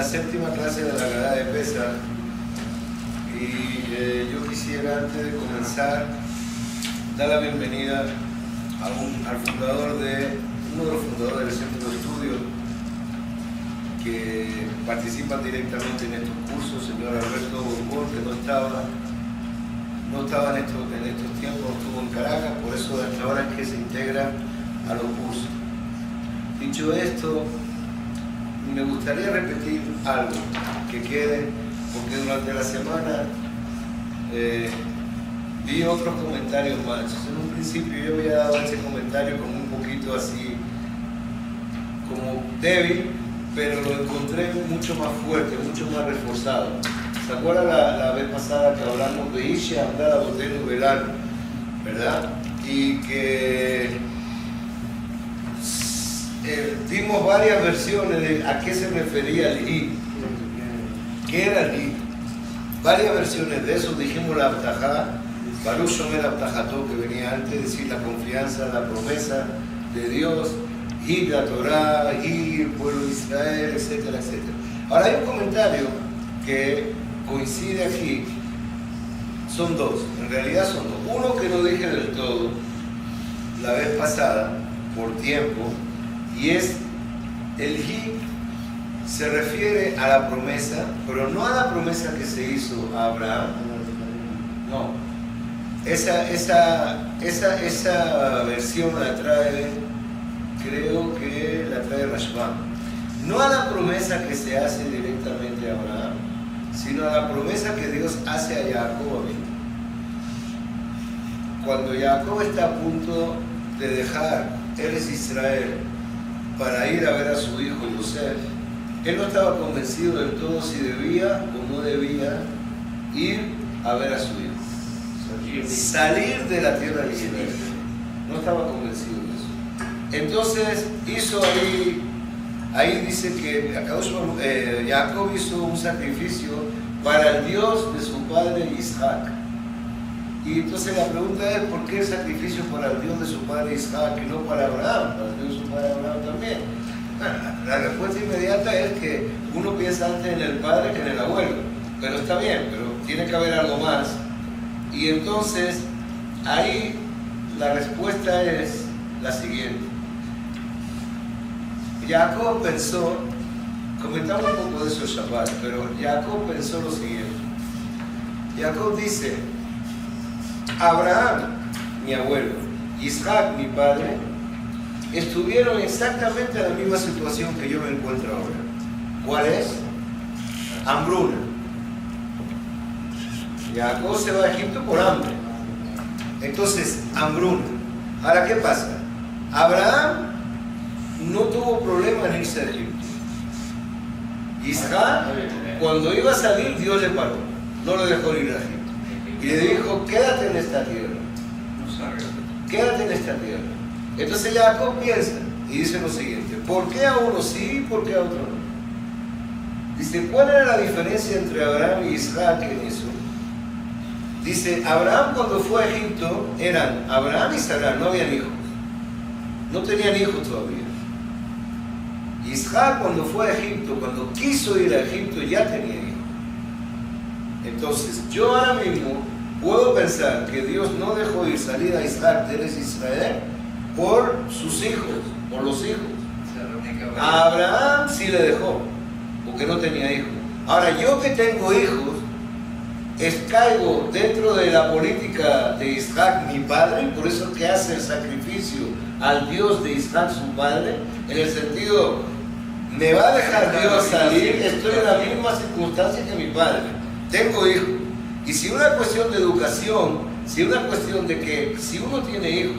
la séptima clase de la Haggadah de Pesach y yo quisiera, antes de comenzar, dar la bienvenida al fundador uno de los fundadores del centro de estudio que participan directamente en estos cursos, el señor Alberto Borbón, que no estaba en estos tiempos, estuvo en Caracas, por eso hasta ahora es que se integra a los cursos. Dicho esto, me gustaría repetir algo que quede, porque durante la semana vi otros comentarios más. En un principio yo había dado ese comentario como un poquito así, como débil, pero lo encontré mucho más fuerte, mucho más reforzado. ¿Se acuerdan la vez pasada que hablamos de Isha, andar a Boteno Velar, verdad? Y que dimos varias versiones de a qué se refería el Hi, qué era el Hi. Varias versiones de eso, dijimos la Abtajá, Baruch Shomer Abtajato, que venía antes, decir la confianza, la promesa de Dios, Hi la Torah, Hi el pueblo de Israel, etcétera, etcétera. Ahora hay un comentario que coincide aquí, son dos, en realidad son dos. Uno que no dije del todo la vez pasada, por tiempo, y es el Hi se refiere a la promesa, pero no a la promesa que se hizo a Abraham, no. Esa versión la trae, creo que la trae Rashbam. No a la promesa que se hace directamente a Abraham, sino a la promesa que Dios hace a Jacob. Cuando Jacob está a punto de dejar Eretz Israel para ir a ver a su hijo Yosef, él no estaba convencido del todo si debía o no debía ir a ver a su hijo. Salir de la tierra de Israel. No estaba convencido de eso. Entonces hizo ahí dice que Jacob hizo un sacrificio para el Dios de su padre Isaac. Y entonces la pregunta es, ¿por qué el sacrificio para el Dios de su padre Isaac y no para Abraham? Para el Dios de su padre Abraham también. La respuesta inmediata es que uno piensa antes en el padre que en el abuelo. Pero está bien, pero tiene que haber algo más. Y entonces, ahí la respuesta es la siguiente. Jacob pensó, comentamos un poco de eso el Shabbat, pero Jacob pensó lo siguiente. Jacob dice, Abraham, mi abuelo, Isaac, mi padre, estuvieron exactamente en la misma situación que yo me encuentro ahora. ¿Cuál es? Hambruna. Jacob se va a Egipto por hambre. Entonces, hambruna. Ahora, ¿qué pasa? Abraham no tuvo problema en irse a Egipto. Isaac, cuando iba a salir, Dios le paró. No lo dejó ir a Egipto. Y le dijo, quédate en esta tierra. Quédate en esta tierra. Entonces Jacob piensa y dice lo siguiente: ¿por qué a uno sí y por qué a otro no? Dice, ¿cuál era la diferencia entre Abraham y Isaac en eso? Dice, Abraham cuando fue a Egipto eran Abraham y Sarai, no habían hijos. No tenían hijos todavía. Isaac cuando fue a Egipto, cuando quiso ir a Egipto, ya tenía hijos. Entonces, yo ahora mismo puedo pensar que Dios no dejó ir salir a Isaac de Israel por sus hijos, por los hijos. A Abraham sí le dejó, porque no tenía hijos. Ahora, yo que tengo hijos, caigo dentro de la política de Isaac, mi padre, por eso que hace el sacrificio al Dios de Isaac, su padre, en el sentido, me va a dejar Dios salir, estoy en la misma circunstancia que mi padre, tengo hijos. Y si una cuestión de educación, si una cuestión de que si uno tiene hijos,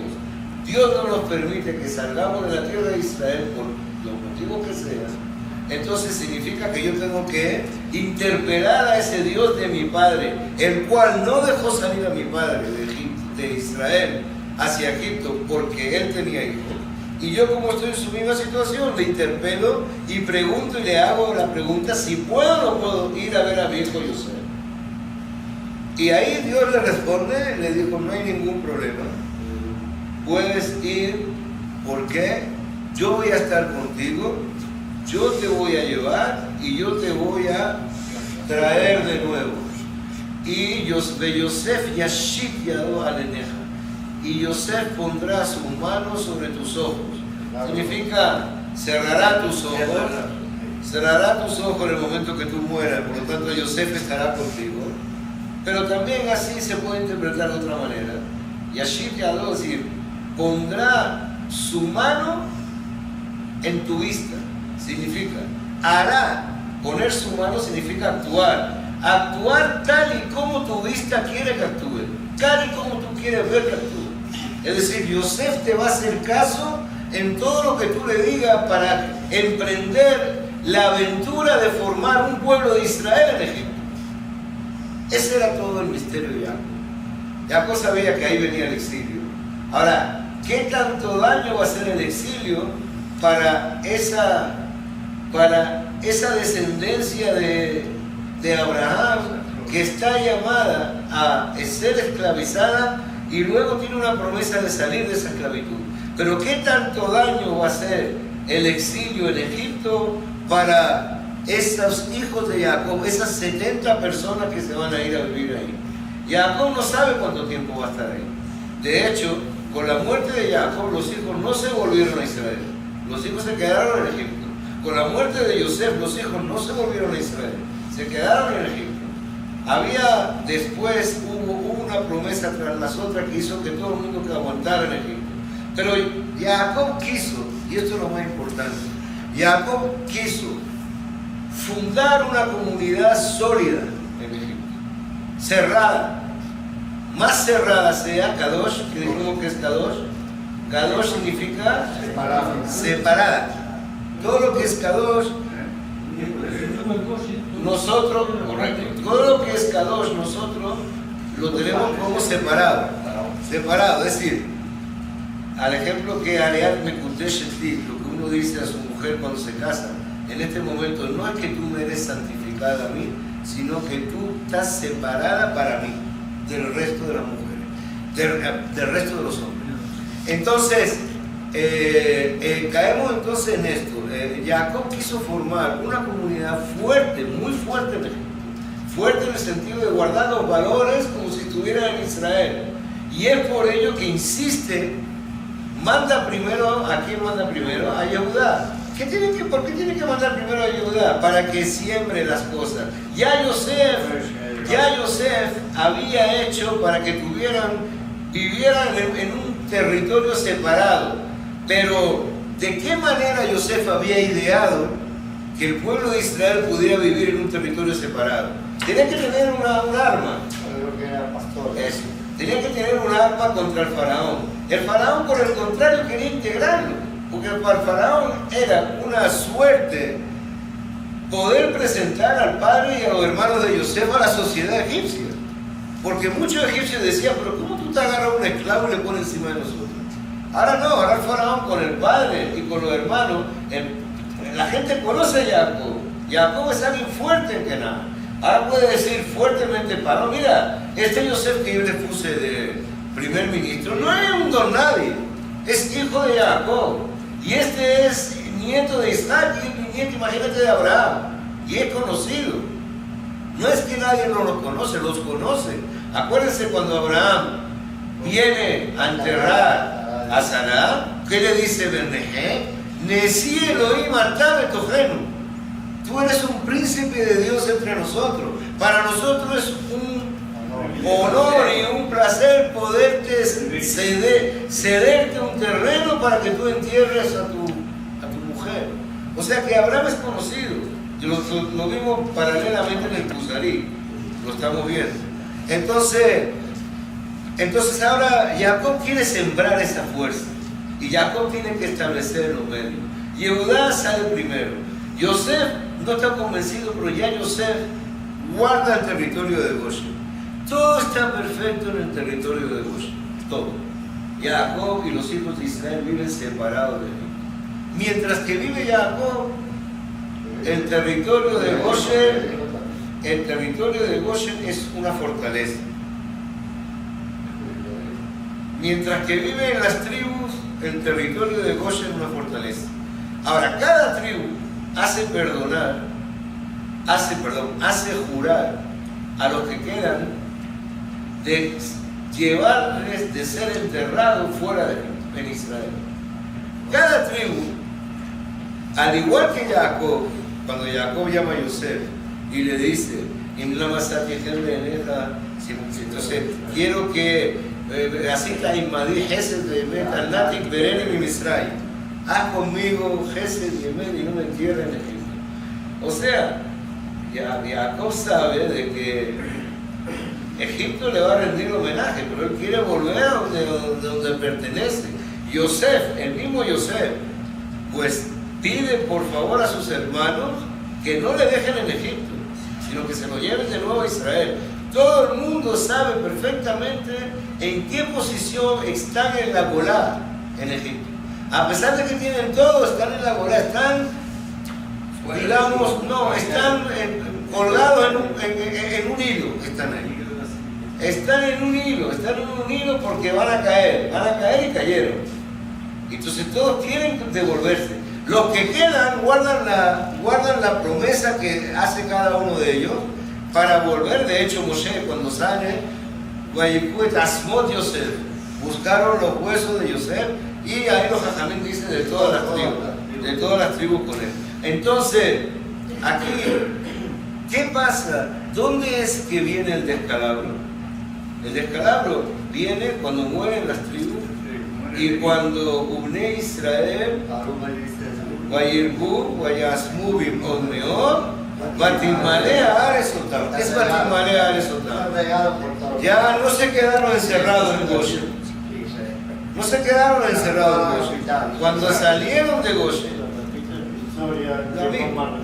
Dios no nos permite que salgamos de la tierra de Israel por los motivos que sean, entonces significa que yo tengo que interpelar a ese Dios de mi padre, el cual no dejó salir a mi padre de Israel hacia Egipto porque él tenía hijos. Y yo, como estoy en su misma situación, le interpelo y pregunto y le hago la pregunta si puedo o no puedo ir a ver a mi hijo Yosef. Y ahí Dios le responde, le dijo, no hay ningún problema. Puedes ir porque yo voy a estar contigo, yo te voy a llevar y yo te voy a traer de nuevo. Y Yosef yashit yado aleneja, y Yosef pondrá su mano sobre tus ojos. Significa cerrará tus ojos en el momento que tú mueras, por lo tanto Yosef estará contigo. Pero también así se puede interpretar de otra manera. Yashit yado, es decir, pondrá su mano en tu vista. Significa, hará. Poner su mano significa actuar. Actuar tal y como tu vista quiere que actúe, tal y como tú quieres ver que actúe. Es decir, Yosef te va a hacer caso en todo lo que tú le digas para emprender la aventura de formar un pueblo de Israel en Egipto. Ese era todo el misterio de Jacob. Jacob sabía que ahí venía el exilio. Ahora, ¿qué tanto daño va a hacer el exilio para esa descendencia de Abraham, que está llamada a ser esclavizada y luego tiene una promesa de salir de esa esclavitud? Pero ¿qué tanto daño va a hacer el exilio en Egipto para esos hijos de Jacob, esas 70 personas que se van a ir a vivir ahí? Jacob no sabe cuánto tiempo va a estar ahí. De hecho, con la muerte de Jacob, los hijos no se volvieron a Israel. Los hijos se quedaron en Egipto. Con la muerte de Yosef, los hijos no se volvieron a Israel. Se quedaron en Egipto. Después hubo una promesa tras las otras que hizo que todo el mundo que aguantara en Egipto. Pero Jacob quiso, y esto es lo más importante, Jacob quiso fundar una comunidad sólida en Egipto, cerrada, más cerrada sea Kadosh, que dijimos que es Kadosh. Kadosh significa separada. Todo lo que es Kadosh, nosotros, correcto, todo lo que es Kadosh, nosotros lo tenemos como separado. Separado, es decir, al ejemplo que Areat Mekudesh Eti, lo que uno dice a su mujer cuando se casa, en este momento no es que tú me eres santificada a mí, sino que tú estás separada para mí del resto de las mujeres, del resto de los hombres. Entonces, caemos entonces en esto. Jacob quiso formar una comunidad fuerte, muy fuerte en Egipto, fuerte en el sentido de guardar los valores como si estuviera en Israel. Y es por ello que insiste, manda primero, ¿a quién manda primero? A Yehudá. ¿Por qué tiene que mandar primero a Yehudá? Para que siembre las cosas. Ya Yosef había hecho para que vivieran en un territorio separado. Pero, ¿de qué manera Yosef había ideado que el pueblo de Israel pudiera vivir en un territorio separado? Tenía que tener un arma. Eso. Tenía que tener un arma contra el faraón. El faraón, por el contrario, quería integrarlo, porque para el faraón era una suerte poder presentar al padre y a los hermanos de Yosef a la sociedad egipcia. Porque muchos egipcios decían, pero ¿cómo tú te agarras un esclavo y le pones encima de nosotros? Ahora no, ahora el faraón con el padre y con los hermanos, la gente conoce a Jacob. Jacob es alguien fuerte en Canaán. Ahora puede decir fuertemente, Pablo, mira, este Yosef que yo le puse de primer ministro, no es un don nadie, es hijo de Jacob. Y este es nieto de Isaac y nieto, imagínate, de Abraham. Y es conocido. No es que nadie no los conoce. Acuérdense cuando Abraham viene a enterrar a Sará, ¿qué le dice Berneje? Nesi Elohim atah betojenu. Tú eres un príncipe de Dios entre nosotros. Para nosotros es un honor y un placer poderte cederte un terreno para que tú entierres a tu mujer. O sea que Abraham es conocido. Lo vimos paralelamente en el Kusarí. Lo estamos viendo. Entonces ahora Jacob quiere sembrar esa fuerza. Y Jacob tiene que establecer los medios. Yehudá sale primero. Yosef no está convencido, pero ya Yosef guarda el territorio de Goshen. Todo está perfecto en el territorio de Goshen. Todo. Jacob y los hijos de Israel viven separados de él. Mientras que vive Jacob, el territorio de Goshen es una fortaleza. Mientras que viven las tribus, el territorio de Goshen es una fortaleza. Ahora, cada tribu hace perdonar hace jurar a los que quedan de llevarles de ser enterrados fuera de Egipto, en Israel. Cada tribu, al igual que Jacob, cuando Jacob llama a Yosef y le dice, entonces quiero que así que Imadí Gesed de Natik Bereni Misray, haz conmigo Gesed y no me entierren en Egipto. O sea, Jacob sabe de que Egipto le va a rendir homenaje, pero él quiere volver a donde pertenece. Yosef, el mismo Yosef, pues pide por favor a sus hermanos que no le dejen en Egipto, sino que se lo lleven de nuevo a Israel. Todo el mundo sabe perfectamente en qué posición están en la Golá, en Egipto. A pesar de que tienen todo, están en la Golá, están, digamos, no, están colgados en un hilo, están ahí. Están en un hilo porque van a caer y cayeron. Entonces todos quieren devolverse. Los que quedan guardan la promesa que hace cada uno de ellos para volver. De hecho, Moshe, cuando sale, buscaron los huesos de Yosef, y ahí los jajamín dicen de todas las tribus con él. Entonces, aquí, ¿qué pasa? ¿Dónde es que viene el descalabro? El descalabro viene cuando mueren las tribus y cuando Ubne Israel, Vayirbu, Vayasmu, Bimod Meor, Batimmalea Aresotam. ¿Qué es Batimmalea Aresotam? Ya no se quedaron encerrados en Goshen. No se quedaron encerrados en Goshen. Cuando salieron de Goshen, la misma.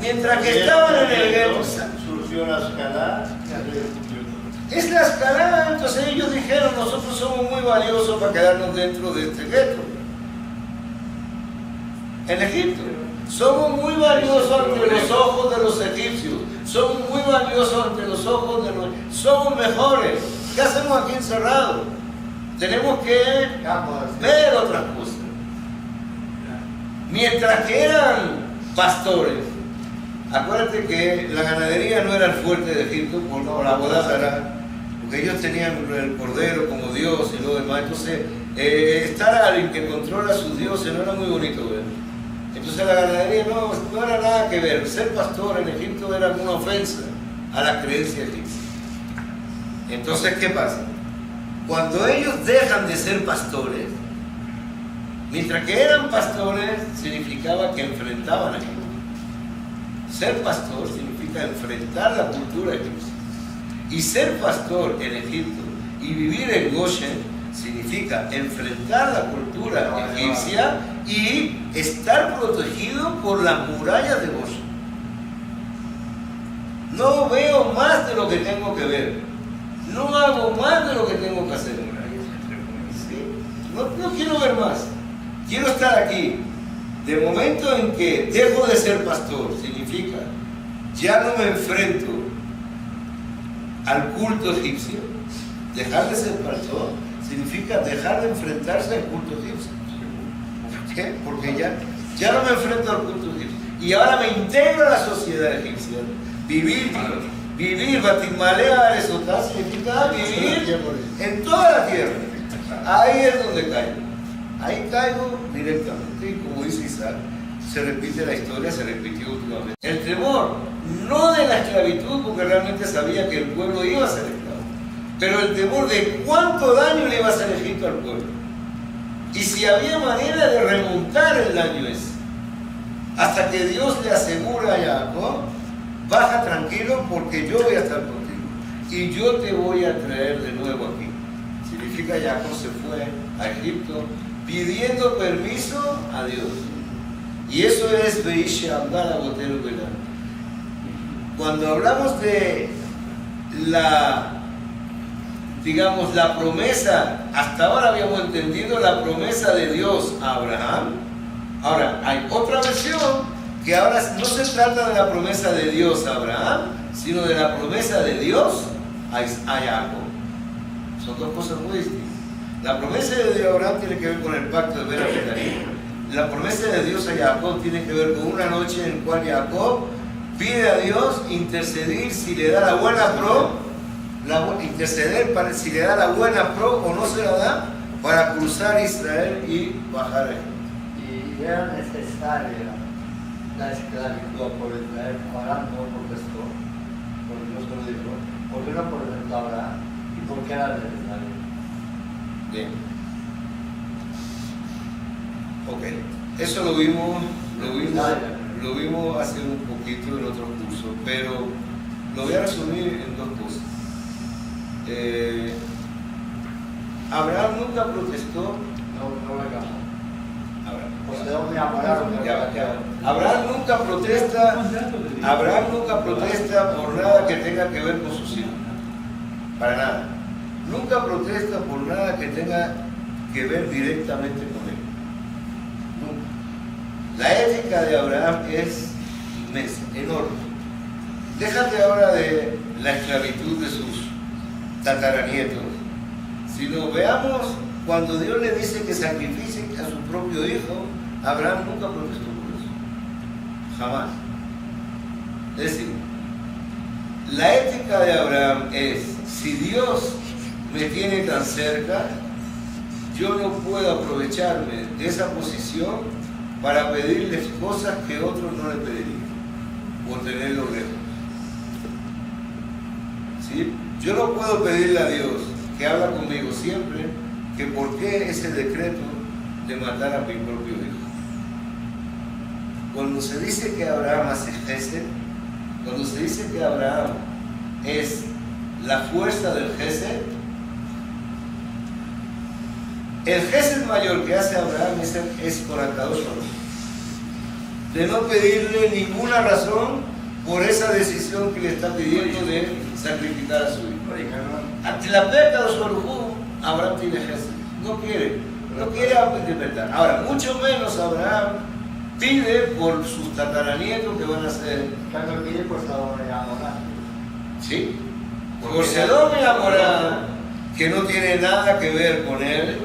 Mientras que estaban en el gueto, surgió la escalada. Es la escalada. Entonces ellos dijeron, nosotros somos muy valiosos para quedarnos dentro de este gueto. En Egipto. Somos muy valiosos ante los ojos de los egipcios. Somos muy valiosos ante los ojos de los... Somos mejores. ¿Qué hacemos aquí encerrados? Tenemos que ver otras cosas. Mientras que eran pastores, acuérdate que la ganadería no era el fuerte de Egipto por la boda, porque ellos tenían el cordero como Dios y lo demás. Entonces, estar alguien que controla a sus dioses no era muy bonito ver. Entonces la ganadería no era nada que ver. Ser pastor en Egipto era una ofensa a la creencia egipcia. Entonces, ¿qué pasa? Cuando ellos dejan de ser pastores, mientras que eran pastores, significaba que enfrentaban a Egipto. Ser pastor significa enfrentar la cultura egipcia. Y ser pastor en Egipto y vivir en Goshen significa enfrentar la cultura egipcia y estar protegido por las murallas de Goshen. No veo más de lo que tengo que ver. No hago más de lo que tengo que hacer. ¿Sí? No quiero ver más. Quiero estar aquí. De momento en que dejo de ser pastor, significa ya no me enfrento al culto egipcio. Dejar de ser pastor significa dejar de enfrentarse al culto egipcio. ¿Por qué? Porque ya no me enfrento al culto egipcio. Y ahora me integro a la sociedad egipcia. Vivir, Batimmalea Aresotam significa vivir en toda la tierra. Ahí es donde caigo. Ahí caigo directamente, y como dice Isaac, se repite la historia, se repitió últimamente. El temor, no de la esclavitud, porque realmente sabía que el pueblo iba a ser esclavo, pero el temor de cuánto daño le iba a hacer Egipto al pueblo. Y si había manera de remontar el daño ese, hasta que Dios le asegura a Jacob, baja tranquilo porque yo voy a estar contigo y yo te voy a traer de nuevo aquí. Significa Jacob se fue a Egipto pidiendo permiso a Dios. Y eso es Beisha Abdala Botero Belán. Cuando hablamos de la promesa, hasta ahora habíamos entendido la promesa de Dios a Abraham. Ahora, hay otra versión que ahora no se trata de la promesa de Dios a Abraham, sino de la promesa de Dios a Jacob. Son dos cosas muy distintas. La promesa de Dios a Abraham tiene que ver con el pacto de Vera Betania. La promesa de Dios a Jacob tiene que ver con una noche en la cual Jacob pide a Dios interceder si le da la buena interceder para si le da la buena pro o no se la da para cruzar Israel y bajar ahí. Y era necesaria la esclavitud por Israel. Abraham no protestó, porque Dios se lo dijo. ¿Por qué no protestó Abraham? ¿Y por qué era necesario? Bien. Ok. Eso lo vimos hace un poquito en otro curso, pero lo voy a resumir en dos cosas. Abraham nunca protestó. No lo llamó. Abraham nunca protesta por nada que tenga que ver con sus hijos. Para nada. Nunca protesta por nada que tenga que ver directamente con él. Nunca. La ética de Abraham es inmensa, enorme. Déjate ahora de la esclavitud de sus tataranietos, sino veamos cuando Dios le dice que sacrifique a su propio hijo. Abraham nunca protestó por eso, jamás. Es decir, la ética de Abraham es: si Dios me tiene tan cerca, yo no puedo aprovecharme de esa posición para pedirles cosas que otros no le pedirían o tenerlo lejos. ¿Sí? Yo no puedo pedirle a Dios, que habla conmigo siempre, que por qué ese decreto de matar a mi propio hijo. Cuando se dice que Abraham hace Gesed, cuando se dice que Abraham es la fuerza del Gesed, el Gesed mayor que hace Abraham es por Akadosh Baruj Hu, de no pedirle ninguna razón por esa decisión que le está pidiendo de sacrificar a su hijo. Ante la peca de Akadosh Baruj Hu, Abraham tiene Gesed, no quiere interpretar. Ahora, mucho menos Abraham pide por sus tataranietos que van a ser. Claro, pide por Sodoma y Gomorra. ¿Sí? Por Sodoma y Gomorra, que no tiene nada que ver con él.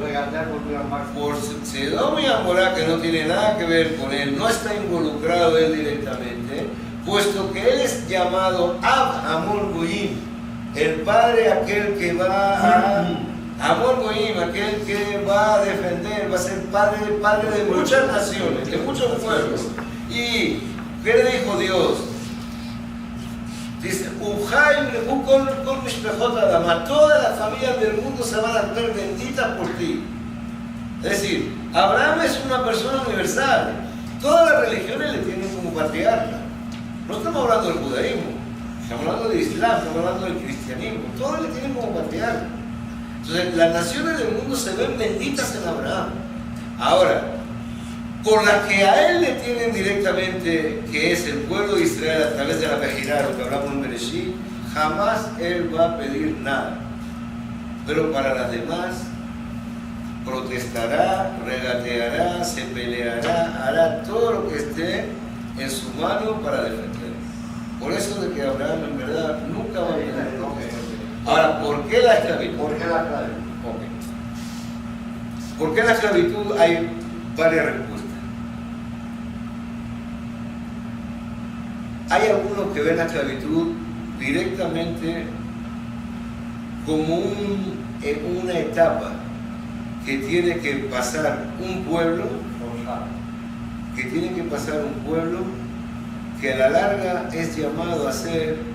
Por Sodoma y Gomorra, que no tiene nada que ver con él, no está involucrado él directamente, puesto que él es llamado Ab Hamor Goyim, el padre aquel que va a Amor Goyim, aquel que va a defender, va a ser padre de muchas naciones, de muchos pueblos. ¿Y qué le dijo Dios? Dice, todas las familias del mundo se van a ver benditas por ti. Es decir, Abraham es una persona universal. Todas las religiones le tienen como patriarca. No estamos hablando del judaísmo, estamos hablando del islam, estamos hablando del cristianismo. Todos le tienen como patriarca. Entonces, las naciones del mundo se ven benditas en Abraham. Ahora, por las que a él le tienen directamente, que es el pueblo de Israel a través de la Pejirá, lo que hablamos en Bereshit, jamás él va a pedir nada. Pero para las demás, protestará, regateará, se peleará, hará todo lo que esté en su mano para defender. Por eso de que Abraham en verdad nunca va a pedir. Ahora, ¿por qué la esclavitud? ¿Por qué la esclavitud? Okay. ¿Por qué la esclavitud? Hay varias respuestas. Hay algunos que ven la esclavitud directamente como una etapa que tiene que pasar un pueblo, que a la larga es llamado a ser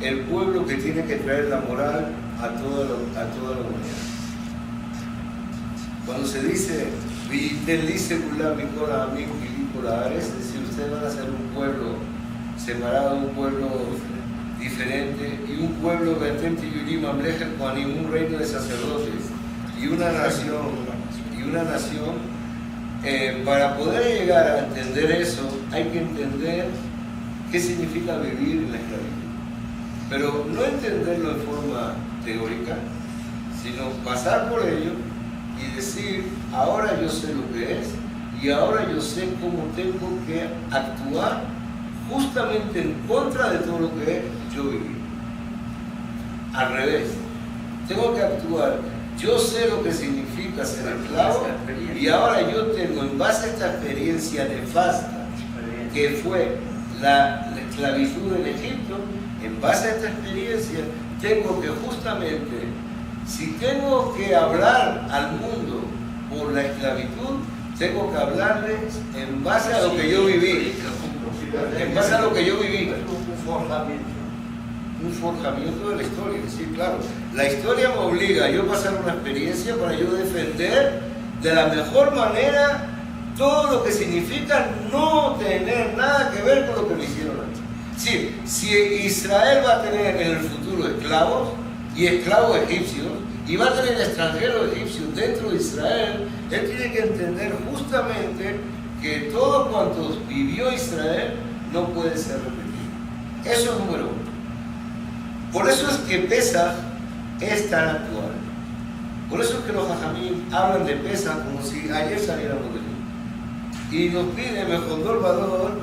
el pueblo que tiene que traer la moral a toda la humanidad. Cuando se dice, es decir, ustedes van a ser un pueblo separado, un pueblo diferente, y un pueblo, un reino de sacerdotes, y una nación, para poder llegar a entender eso, hay que entender qué significa vivir en la esclavitud. Pero no entenderlo en forma teórica, sino pasar por ello y decir, ahora yo sé lo que es y ahora yo sé cómo tengo que actuar justamente en contra de todo lo que yo viví. Al revés, tengo que actuar yo sé lo que significa ser esclavo y ahora yo tengo, en base a esta experiencia nefasta que fue la esclavitud en Egipto, en base a esta experiencia tengo que justamente, si tengo que hablar al mundo por la esclavitud, tengo que hablarles en base a lo que yo viví. En base a lo que yo viví. Un forjamiento de la historia, sí, claro. La historia me obliga a yo pasar una experiencia para yo defender de la mejor manera todo lo que significa no tener nada que ver con lo que me hicieron antes. Sí, si Israel va a tener en el futuro esclavos y esclavos egipcios, y va a tener extranjeros egipcios dentro de Israel, él tiene que entender justamente que todo cuanto vivió Israel no puede ser repetido. Eso es número uno. Por eso es que Pesaj es tan actual. Por eso es que los Jajamim hablan de Pesaj como si ayer saliéramos de él. Y nos piden, Mejondor Valor,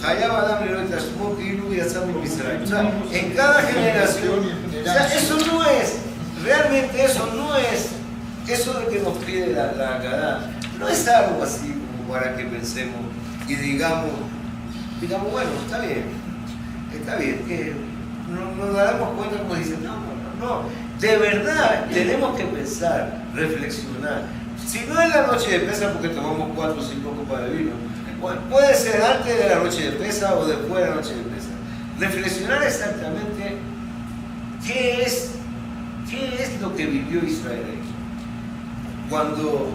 Hayab Adam Leroy Tashmok Ilu y Asam Israel. O sea, en cada generación, o sea, eso no es, realmente eso no es, eso de que nos pide la Agadá, no es algo así como para que pensemos y digamos, bueno, está bien, que nos daremos cuenta como dicen, no, de verdad tenemos que pensar, reflexionar. Si no es la noche de Pesaj porque tomamos 4 o 5 copas de vino, puede ser antes de la noche de Pesaj o después de la noche de Pesaj. Reflexionar exactamente qué es lo que vivió Israel ahí. Cuando,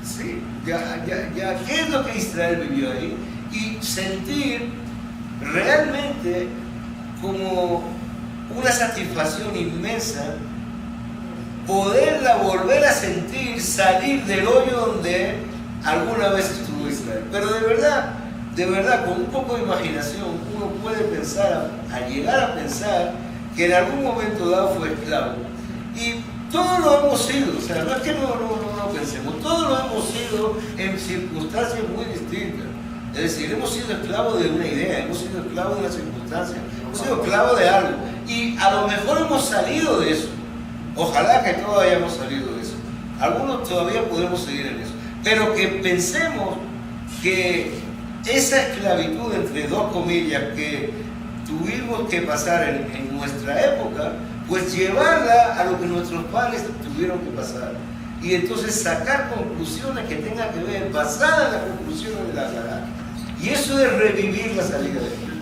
sí, qué es lo que Israel vivió ahí y sentir realmente como una satisfacción inmensa poderla volver a sentir, salir del hoyo donde alguna vez estuvo Israel. Pero de verdad, con un poco de imaginación, uno puede pensar, a llegar a pensar que en algún momento dado fue esclavo. Y todos lo hemos sido, o sea, no es que no pensemos, todos lo hemos sido en circunstancias muy distintas. Es decir, hemos sido esclavos de una idea, hemos sido esclavos de una circunstancia, hemos sido esclavos de algo. Y a lo mejor hemos salido de eso. Ojalá que todos hayamos salido de eso. Algunos todavía podemos seguir en eso. Pero que pensemos que esa esclavitud, entre dos comillas, que tuvimos que pasar en nuestra época, pues llevarla a lo que nuestros padres tuvieron que pasar. Y entonces sacar conclusiones que tengan que ver, basadas en las conclusiones de la Agadá. Y eso es revivir la salida de Egipto.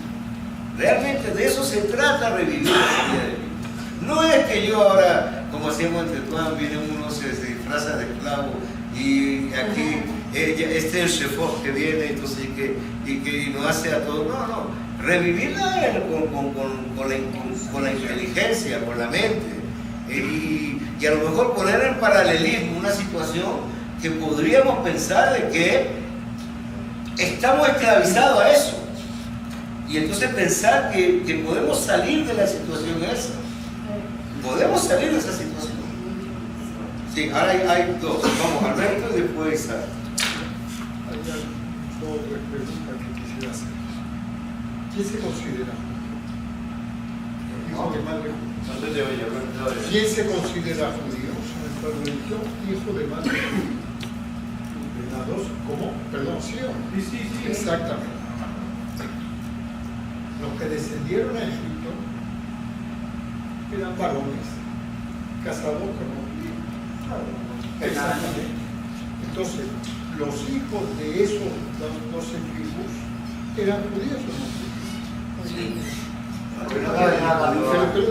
Realmente de eso se trata, revivir la salida de Egipto. No es que yo ahora, como hacemos entre todas, viene uno, se disfraza de esclavo y aquí este es el chefo que viene entonces, y nos hace a todos. No, revivirla con la inteligencia, con la mente. Y a lo mejor poner en paralelismo una situación que podríamos pensar de que estamos esclavizados a eso. Y entonces pensar que podemos salir de la situación esa. Podemos salir de esa situación. Sí, ahora hay dos. Vamos, Alberto y después Isaac. Hay dos preguntas que quisiera hacer. ¿Quién se considera judío? ¿Quién se considera judío? En esta religión, hijo de madre judía. ¿Cómo? Perdón, ¿sí o no? Sí. Exactamente. Los que descendieron a Egipto eran varones, casados con judíos. Exactamente. Entonces, los hijos de esos 12 tribus eran judíos o no judíos. Sí.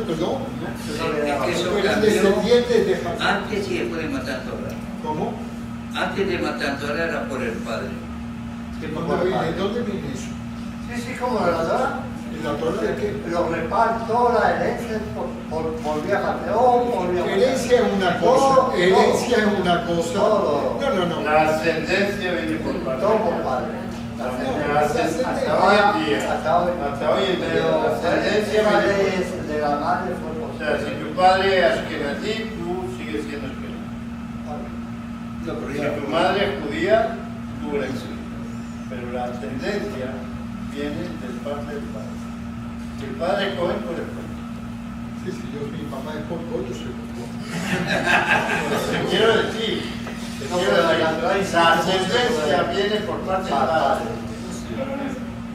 Perdón. Eran descendientes de Jacob. Antes y después de matar Torah. ¿Cómo? Antes de matar Torah era por el padre. ¿De dónde viene eso? Sí, como la Torah. ¿En la Torah de qué? Los repartos, la herencia, por vía patrón, por vía... Herencia es una cosa. Herencia es una cosa. Todo. No. La ascendencia viene por padre. Todo por padre. Hasta hoy en día. Hasta hoy en día. Pero La ascendencia viene por... de la madre fue por... O sea, si tu padre es ashkenazí, tú sigues siendo ashkenazí. Si tu madre es judía, tú eres judía. Pero la ascendencia viene del parte del padre. Si el padre es joven, tú eres joven. Sí, si yo mi mamá es por pollo, se lo Te quiero decir, la ascendencia viene por parte del padre.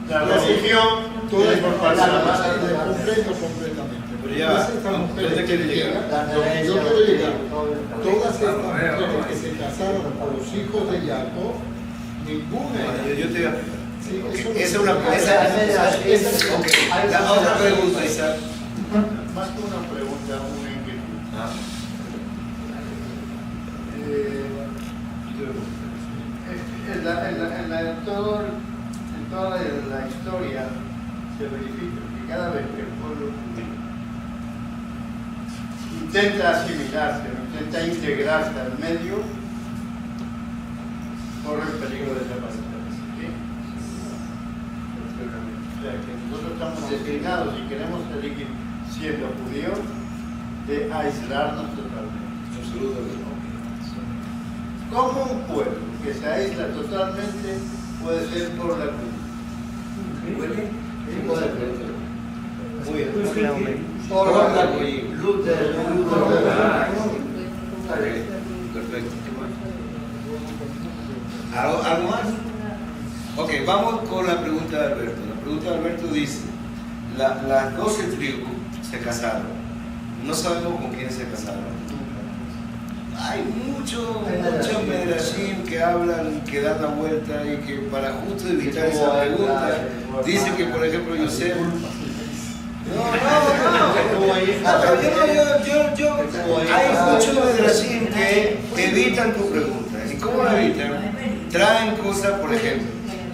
La religión viene por parte de la madre. comprendo completamente. Pero ya, Todas estas ¿dónde mujeres quiere que llegar? lo que yo quiero llegar, todas estas mujeres que se casaron con los hijos de Jacob, ninguna. Yo te voy a explicar. Sí, Esa es una ok. La otra pregunta, Isaac. Más que una pregunta, una inquietud. En toda la historia se verifica que cada vez que el pueblo judío intenta asimilarse, intenta integrarse al medio, corre el peligro de desaparecer. ¿Sí? O sea, que nosotros estamos destinados, y queremos seguir siendo judíos, de aislarnos totalmente. ¿Cómo un pueblo que se aísla totalmente puede ser por la cruz? Muy bien. Por la luz del mundo. Perfecto. ¿Algo más? Ok, vamos con la pregunta de Alberto. La pregunta de Alberto dice, las 12 tribus se casaron. No sabemos con quién se casaron. Hay muchos medrashim que hablan, que dan la vuelta y que para justo evitar esa pregunta, dice que por ejemplo Yosef... Hay muchos medrashim que evitan tu pregunta. ¿Y cómo la evitan? Traen cosas, por ejemplo,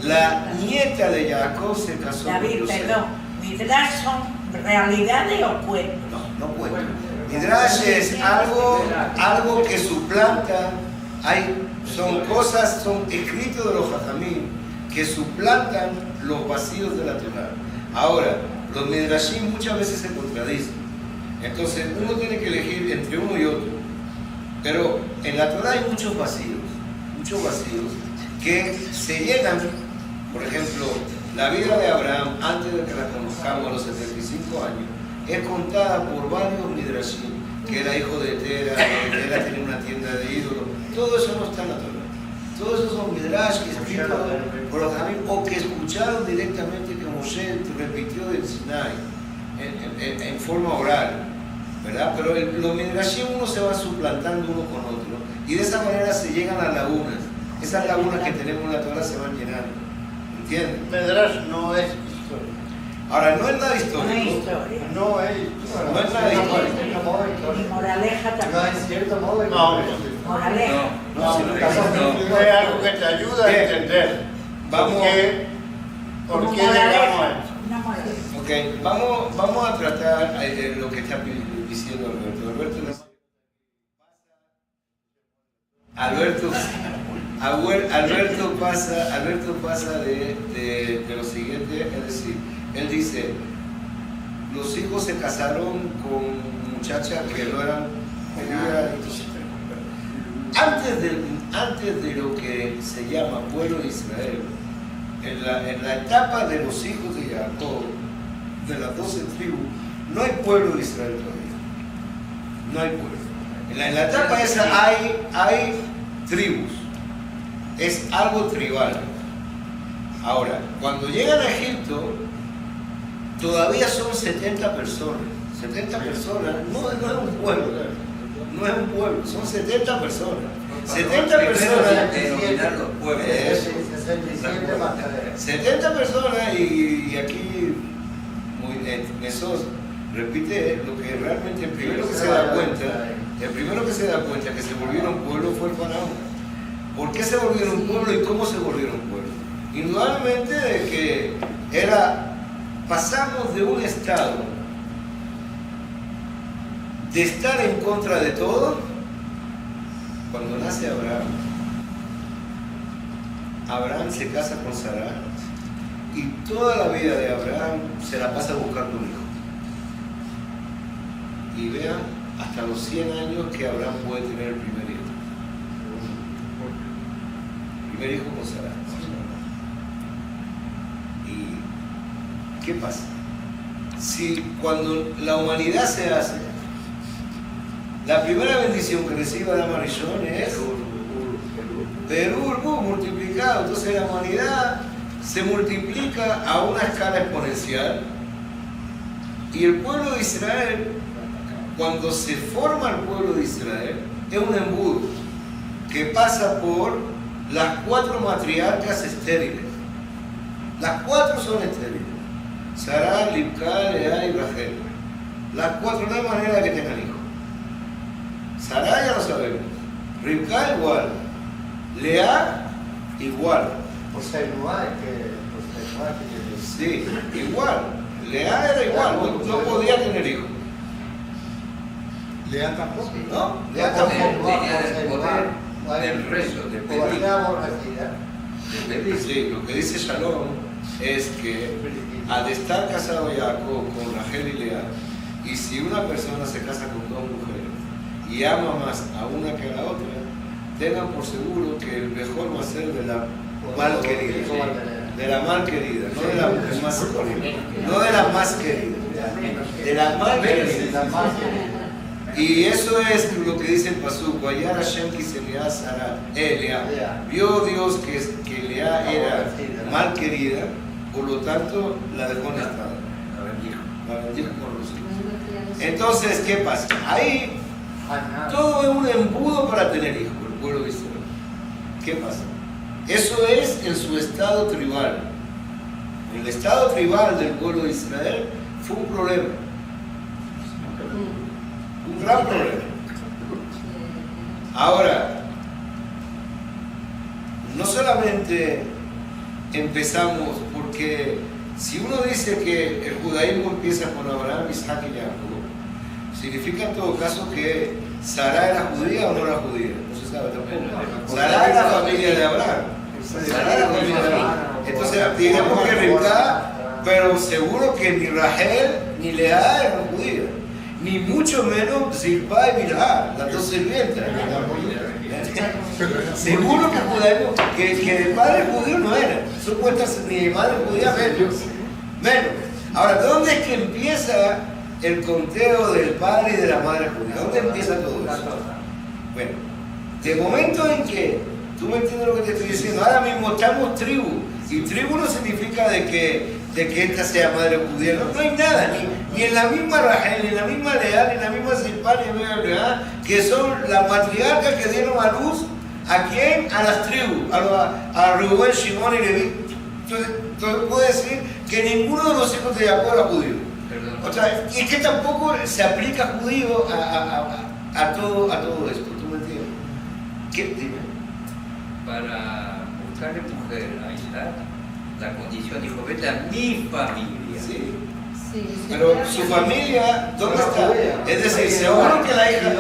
la nieta de Jacob se casó con David, Yosef. perdón, ¿midrash son realidades o cuentos? No cuento. Midrash es algo que suplanta, son escritos de los Jajamim que suplantan los vacíos de la Torah. Ahora, los Midrashim muchas veces se contradicen. Entonces, uno tiene que elegir entre uno y otro. Pero en la Torah hay muchos vacíos que se llenan. Por ejemplo, la vida de Abraham, antes de que la conozcamos a los 75 años, es contada por varios midrashim, que era hijo de Tera, que Tera tenía una tienda de ídolos. Todo eso no está en la Torah. Todos esos son midrash que escritos por los Jajamim o que escucharon directamente que Moshe repitió del Sinai en forma oral, ¿verdad? Pero los midrashim uno se va suplantando uno con otro y de esa manera se llegan a lagunas. Esas lagunas que tenemos en la Torah se van llenando. ¿Entiendes? Medrash no es historia. Ahora, no es nada No es histórico. historia. No es No es nada histórico. Y moraleja No, también. en cierto modo. No, Moraleja. es algo que te ayuda a entender. Vamos. ¿Por Como qué llegamos a moraleja. eso? Una moraleja. Ok, vamos a tratar lo que está diciendo Alberto. Alberto pasa de lo siguiente, es decir, él dice, los hijos se casaron con muchachas que no eran antes de lo que se llama pueblo de Israel. En la etapa de los hijos de Jacob, de las 12 tribus, no hay pueblo de Israel todavía. No hay pueblo. En la etapa esa hay tribus. Es algo tribal. Ahora, cuando llegan a Egipto, todavía son 70 personas. 70 personas no es un pueblo. No es un pueblo, son 70 personas. 70 personas. Denominar los pueblos. 70 personas y aquí Mesos repite lo que realmente el primero que se da cuenta que se volvieron pueblo fue el faraón. ¿Por qué se volvieron pueblo y cómo se volvieron pueblo? Indudablemente de que pasamos de un estado de estar en contra de todo cuando nace Abraham. Abraham se casa con Sara y toda la vida de Abraham se la pasa buscando un hijo. Y vean hasta los 100 años que Abraham puede tener el primer hijo. Primer hijo con Sara. ¿Y qué pasa? si cuando la humanidad se hace, la primera bendición que recibe Adam Arishon es Perú, multiplicado. Entonces la humanidad se multiplica a una escala exponencial y el pueblo de Israel, cuando se forma el pueblo de Israel, es un embudo que pasa por las 4 matriarcas estériles. Las 4 son estériles: Sará, Rivka, Lea y Rachel. Las 4, no hay manera de que tengan hijos. Sará ya lo sabemos, Rivka igual, Lea igual. Pues no hay que Sí, igual. Lea era igual, no podía tener hijos. Lea tampoco. ¿No? Lea tampoco. Tenía el poder del rezo, de pedir. De pedir. Sí, lo que dice Shalom es que al estar casado Jacob con Rachel y Lea, y si una persona se casa con 2 mujeres y ama más a una que a la otra, tengan por seguro que el mejor va a ser de la mal querida. De la mal querida, no de la más querida. No de la más querida. De la mal querida. Y eso es lo que dice el Pasuk: Vayar Hashem quise Lea Sara, Lea. Vio Dios que Lea era mal querida, por lo tanto la dejó en estado. La bendijo con los hijos. Entonces, ¿qué pasa? Ahí todo es un embudo para tener hijos, el pueblo de Israel. ¿Qué pasa? Eso es en su estado tribal. El estado tribal del pueblo de Israel fue un problema. Un gran problema. Ahora, no solamente empezamos, porque si uno dice que el judaísmo empieza con Abraham, Isaac y Jacob, significa en todo caso que Sara era judía o no era judía, no se sabe tampoco. Sara era familia de Abraham. Sara era familia de Abraham. Entonces digamos que Rivka, pero seguro que ni Rachel ni Lea eran judías, ni mucho menos Zilpa y Bilhá, las 2 sirvientas. Seguro que el judaísmo, que de padre judío no era, supuestas ni de madre judía menos. Ahora, ¿dónde es que empieza el conteo del padre y de la madre judía? ¿Dónde empieza todo eso? Bueno, de momento en que, tú me entiendes lo que te estoy diciendo, ahora mismo estamos tribu, y tribu no significa de que esta sea madre judía, no hay nada, ni en la misma Rachel, ni en la misma Lea, ni en la misma Zilpa, ni en la misma Lea, que son las matriarcas que dieron a luz, ¿a quién? A las tribus, a Rubén, Shimón y Leví. Entonces puedo decir que ninguno de los hijos de Jacob era judío. O sea, y que tampoco se aplica judío a todo esto, ¿tú me entiendes? ¿Qué? Dime. Para buscarle mujer a Isaac, la condición dijo: vete a mi familia. Sí. Pero su familia, ¿dónde está? Es decir, seguro que la hija,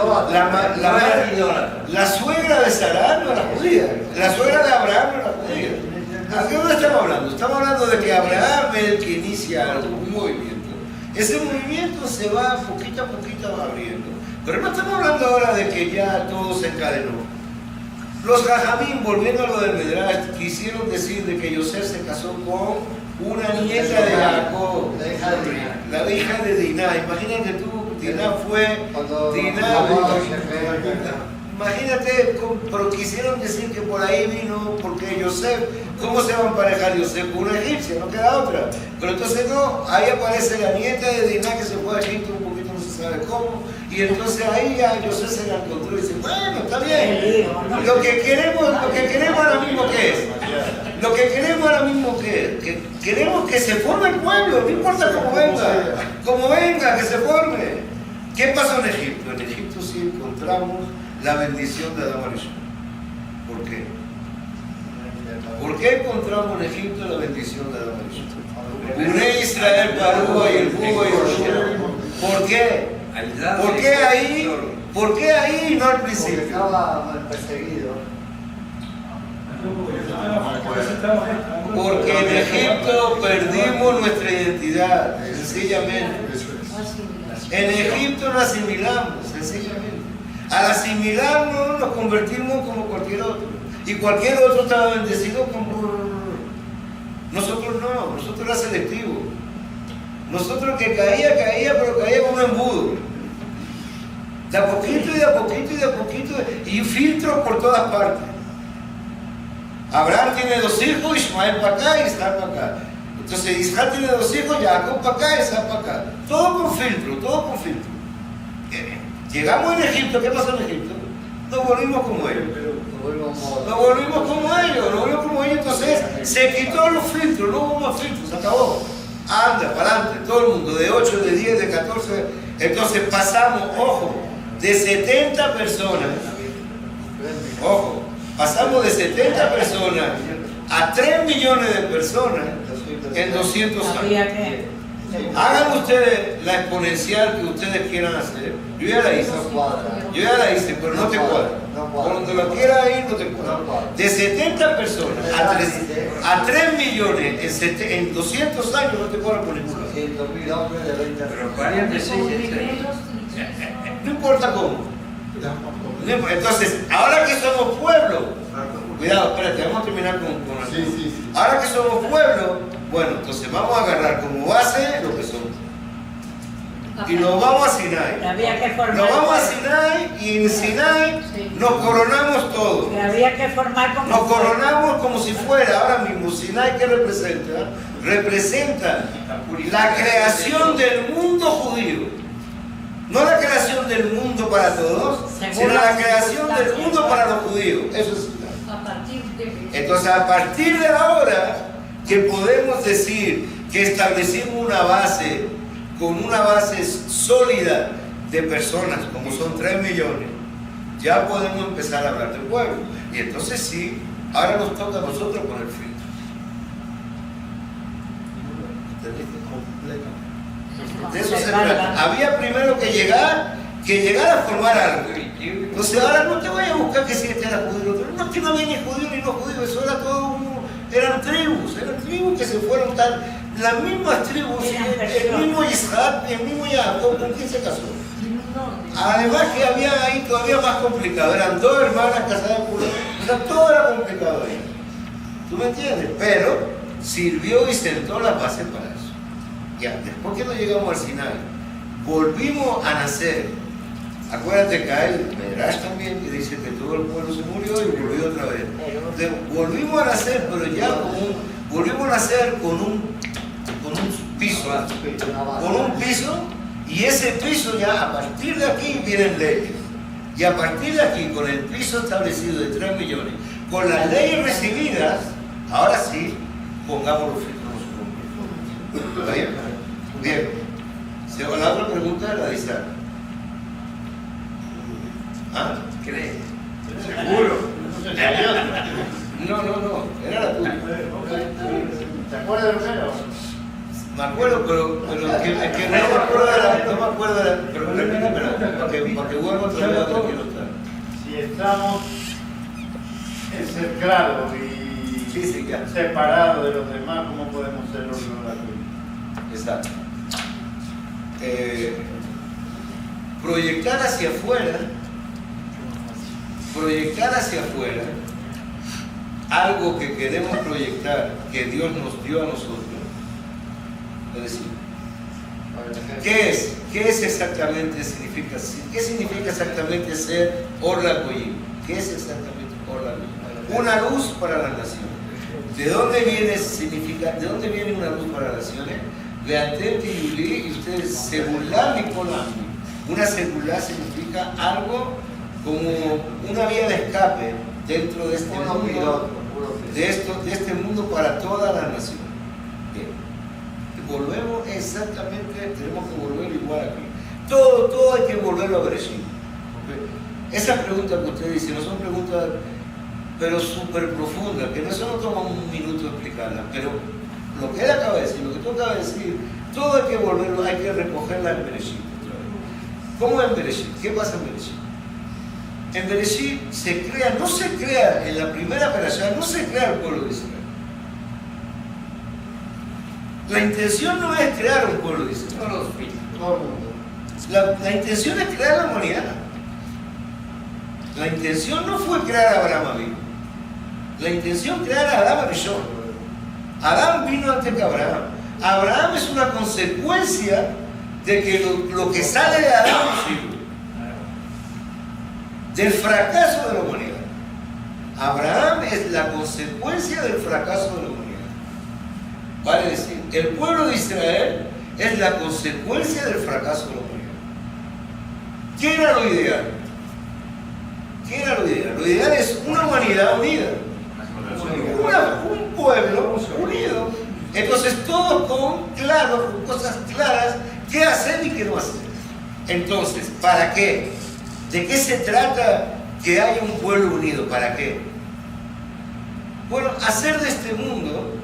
la suegra de Sará no era judía, la suegra de Abraham no era judía. ¿A qué dónde estamos hablando? Estamos hablando de que Abraham es el que inicia un movimiento. Ese movimiento se va poquito a poquito abriendo. Pero no estamos hablando ahora de que ya todo se encadenó. Los Jajamín, volviendo a lo del Medrash, quisieron decir de que Yosef se casó con una nieta de Jacob, la hija de Diná. Imagínate tú, Diná fue. Imagínate, pero quisieron decir que por ahí vino, porque Yosef, ¿cómo se va a emparejar Yosef con una egipcia? No queda otra. Pero entonces no, ahí aparece la nieta de Diná que se fue a Egipto un poquito, no se sabe cómo. Y entonces ahí ya Yosef se la encontró y dice: bueno, está bien. Lo que queremos ahora mismo que es. Lo que queremos ahora mismo que queremos que se forme el pueblo, no importa cómo venga, que se forme. ¿Qué pasó en Egipto? En Egipto sí encontramos la bendición de Adam Arishon. ¿Por qué? ¿Por qué encontramos en Egipto la bendición de Adam Arishon? Uné Israel, Parúa y el Buba y el Buba. ¿Por qué? ¿Por qué ahí y no al principio? Estaba perseguido. Porque en Egipto perdimos nuestra identidad, sencillamente. En Egipto nos asimilamos, sencillamente. Al asimilarnos nos convertimos como cualquier otro. Y cualquier otro estaba bendecido como... Nosotros no, nosotros era selectivo. Nosotros que caía, pero caía como un embudo. De a poquito y de a poquito y de a poquito, y filtros por todas partes. Abraham tiene 2 hijos, Ismael para acá y Isaac para acá. Entonces Isaac tiene 2 hijos, Jacob para acá y Isaac para acá. Todo con filtro, todo con filtro. Llegamos en Egipto, ¿qué pasó en Egipto? Nos volvimos como ellos. Nos volvimos como ellos, entonces se quitó los filtros, no hubo más filtros, se acabó. Anda, para adelante, todo el mundo, de 8, de 10, de 14. Entonces pasamos, ojo, de 70 personas, ojo, pasamos de 70 personas a 3 millones de personas en 200 años. Había que. Hagan ustedes la exponencial que ustedes quieran hacer. Yo ya la hice, pero no te cuadra. Cuando lo quieras ir, no te cuadra. De 70 personas a 3 millones en 200 años no te cuadra por ningún lado. 100.000 hombres de 20 Pero varían de 6 en 6. No importa cómo. Entonces, ahora que somos pueblo, cuidado, espérate, vamos a terminar con Sí. ahora que somos pueblo, bueno, entonces vamos a agarrar como base lo que somos. Y nos vamos a Sinai. Había que formar. Nos vamos a Sinai y en Sinai nos coronamos todos. Había que formar como. Nos coronamos como si fuera ahora mismo. Sinai, ¿qué representa? Representa la creación del mundo judío. No la creación del mundo para todos, sino la creación del mundo para los judíos. Eso es Sinai. Entonces, a partir de ahora que podemos decir que establecimos una base, con una base sólida de personas, como son 3 millones, ya podemos empezar a hablar del pueblo. Y entonces sí, ahora nos toca a nosotros poner filtro. ¿Entendiste? De eso se trata. Había primero que llegar a formar algo. Entonces ahora no te vayas a buscar que si este era judío, no es que no había ni judío ni no judío, eso era todo eran tribus que se fueron tal, las mismas tribus, el mismo Isaac, el mismo Jacob, ¿con quién se casó? Además que había ahí todavía más complicado, eran 2 hermanas casadas por o sea, todo era complicado ahí. ¿Tú me entiendes? Pero sirvió y sentó las bases para eso. Ya, después que no llegamos al Sinai, volvimos a nacer. Acuérdate que hay Medrash también que dice que todo el pueblo se murió y volvió otra vez. Entonces, volvimos a nacer, pero ya volvimos a nacer con un piso, y ese piso ya a partir de aquí vienen leyes. Y a partir de aquí, con el piso establecido de 3 millones, con las leyes recibidas, ahora sí, pongamos los filtros. ¿Está bien? Bien. La otra pregunta la dice. ¿Ah? ¿Crees? Seguro. No, era la tuya. ¿Te acuerdas de Romero? Me acuerdo, pero es que no me acuerdo de la, pero repítemela, para que vuelva otra vez a donde quiero estar. Si estamos en ser claros y Sí, ya. separados de los demás, ¿cómo podemos ser los gratuitos? Exacto. Proyectar hacia afuera algo que queremos proyectar, que Dios nos dio a nosotros. Es decir, ¿qué significa exactamente ser Orla Goyim? ¿Qué es exactamente Orla Goyim? Una luz para las naciones. ¿De dónde viene una luz para las naciones? Beatente y Yuli, y ustedes segulá y colami. Una segulá significa algo como una vía de escape dentro de este mundo, de este mundo para todas las naciones. Bien. Volvemos exactamente, tenemos que volver igual aquí. Todo hay que volverlo a Bereshit. Esas preguntas que usted dice no son preguntas, pero súper profundas, que eso no toma un minuto explicarlas, pero lo que él acaba de decir, lo que tú acabas de decir, todo hay que volverlo, hay que recogerla en Bereshit. ¿Cómo en Bereshit? ¿Qué pasa en Bereshit? En Bereshit no se crea en la primera perashá, no se crea el pueblo de Israel. La intención no es crear un pueblo de Israel. Todo el mundo. La intención es crear la humanidad. La intención no fue crear a Abraham Avinu. La intención es crear a Adán Arishon. Adán vino antes que Abraham. Abraham es una consecuencia de que lo que sale de Adán es hijo. Del fracaso de la humanidad. Abraham es la consecuencia del fracaso de la humanidad. Vale decir, el pueblo de Israel es la consecuencia del fracaso de la humanidad. ¿Qué era lo ideal? ¿Qué era lo ideal? Lo ideal es una humanidad unida. Un pueblo unido. Entonces todos con cosas claras, qué hacer y qué no hacer. Entonces, ¿para qué? ¿De qué se trata que haya un pueblo unido? ¿Para qué? Bueno, hacer de este mundo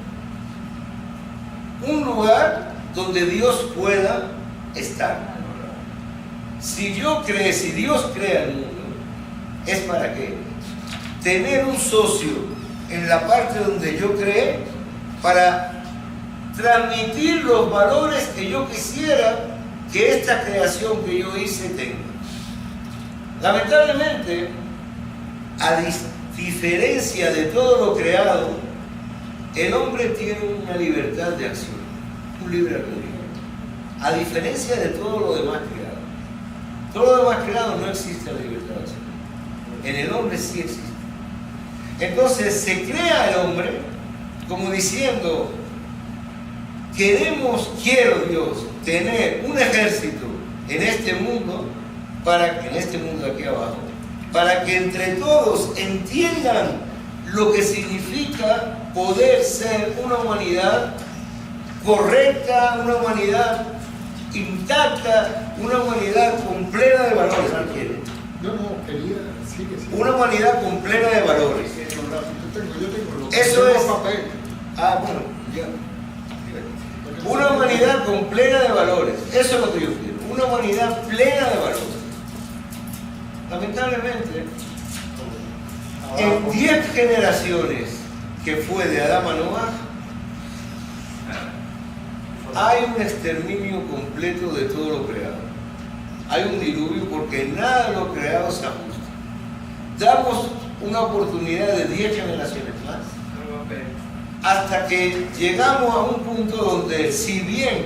un lugar donde Dios pueda estar. Si Dios crea el mundo, ¿es para qué? Tener un socio en la parte donde yo creé para transmitir los valores que yo quisiera que esta creación que yo hice tenga. Lamentablemente, a diferencia de todo lo creado, el hombre tiene una libertad de acción, un libre albedrío. A diferencia de todo lo demás creado. Todo lo demás creado no existe la libertad de acción. En el hombre sí existe. Entonces se crea el hombre como diciendo, quiero Dios, tener un ejército en este mundo, en este mundo aquí abajo, para que entre todos entiendan lo que significa poder ser una humanidad correcta, una humanidad intacta, una humanidad completa de valores. ¿Qué quiere? No, quería, sigue. Una humanidad completa de valores. Yo tengo Eso es. papel. Bueno, ya. Una humanidad completa de valores. Eso es lo que yo quiero. Una humanidad plena de valores. Lamentablemente, en 10 generaciones que fue de Adán a Noah, hay un exterminio completo de todo lo creado. Hay un diluvio porque nada de lo creado se ajusta. Damos una oportunidad de 10 generaciones más hasta que llegamos a un punto donde, si bien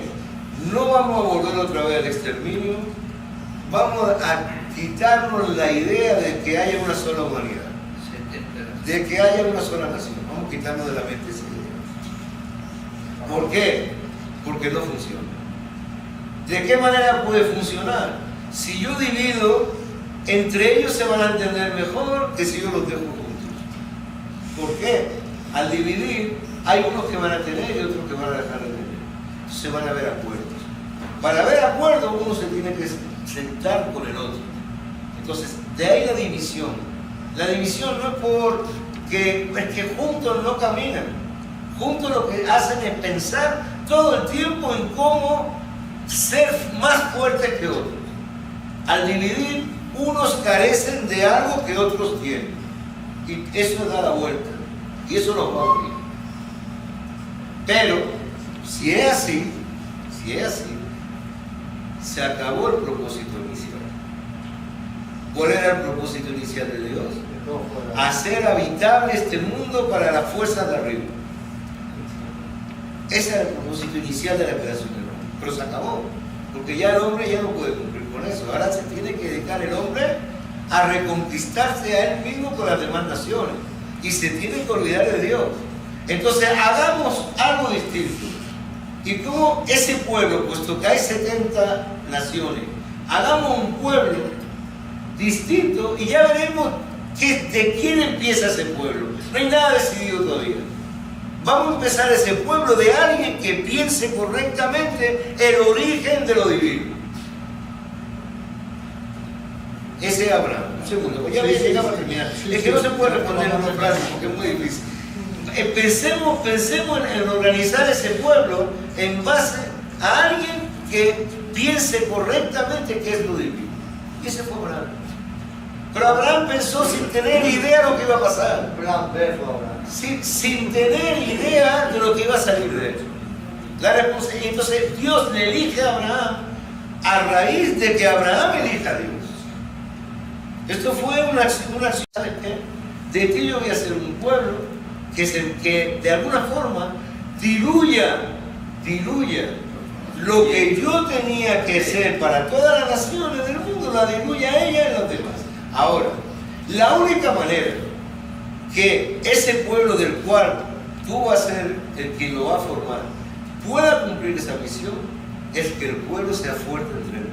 no vamos a volver otra vez al exterminio, vamos a quitarnos la idea de que haya una sola humanidad, de que haya una sola nación. Vamos a quitarnos de la mente esa idea. ¿Por qué? Porque no funciona. ¿De qué manera puede funcionar? Si yo divido, entre ellos se van a entender mejor que si yo los dejo juntos. ¿Por qué? Al dividir, hay unos que van a tener y otros que van a dejar de tener. Se van a ver acuerdos. Para ver acuerdos, uno se tiene que sentar con el otro. Entonces, de ahí la división. La división no es porque es que juntos no caminan. Juntos lo que hacen es pensar todo el tiempo en cómo ser más fuertes que otros. Al dividir, unos carecen de algo que otros tienen. Y eso da la vuelta. Y eso los va a unir. Pero, si es así, se acabó el propósito inicial. ¿Cuál era el propósito inicial de Dios? Hacer habitable este mundo para las fuerzas de arriba. Ese era el propósito inicial de la creación del hombre. Pero se acabó, porque ya el hombre ya no puede cumplir con eso. Ahora se tiene que dedicar el hombre a reconquistarse a él mismo con las demás naciones. Y se tiene que olvidar de Dios. Entonces hagamos algo distinto. Y como ese pueblo, puesto que hay 70 naciones, hagamos un pueblo distinto y ya veremos de quién empieza ese pueblo. No hay nada decidido todavía. Vamos a empezar ese pueblo de alguien que piense correctamente el origen de lo divino. Ese es Abraham. Un segundo, pues ya voy a llegar a terminar. Es que no se puede responder en una frase porque es muy difícil. Pensemos en organizar ese pueblo en base a alguien que piense correctamente qué es lo divino. Y ese fue Abraham. Pero Abraham pensó sin tener idea de lo que iba a pasar. Plan B fue Abraham. Sin tener idea de lo que iba a salir de él. Entonces Dios le elige a Abraham a raíz de que Abraham elija a Dios. Esto fue una acción de ti yo voy a ser un pueblo que de alguna forma diluya diluya. Lo que yo tenía que ser para todas las naciones del mundo, la diluya a ella y a los demás. Ahora, la única manera que ese pueblo del cual tú vas a ser el que lo va a formar pueda cumplir esa misión es que el pueblo sea fuerte entre ellos.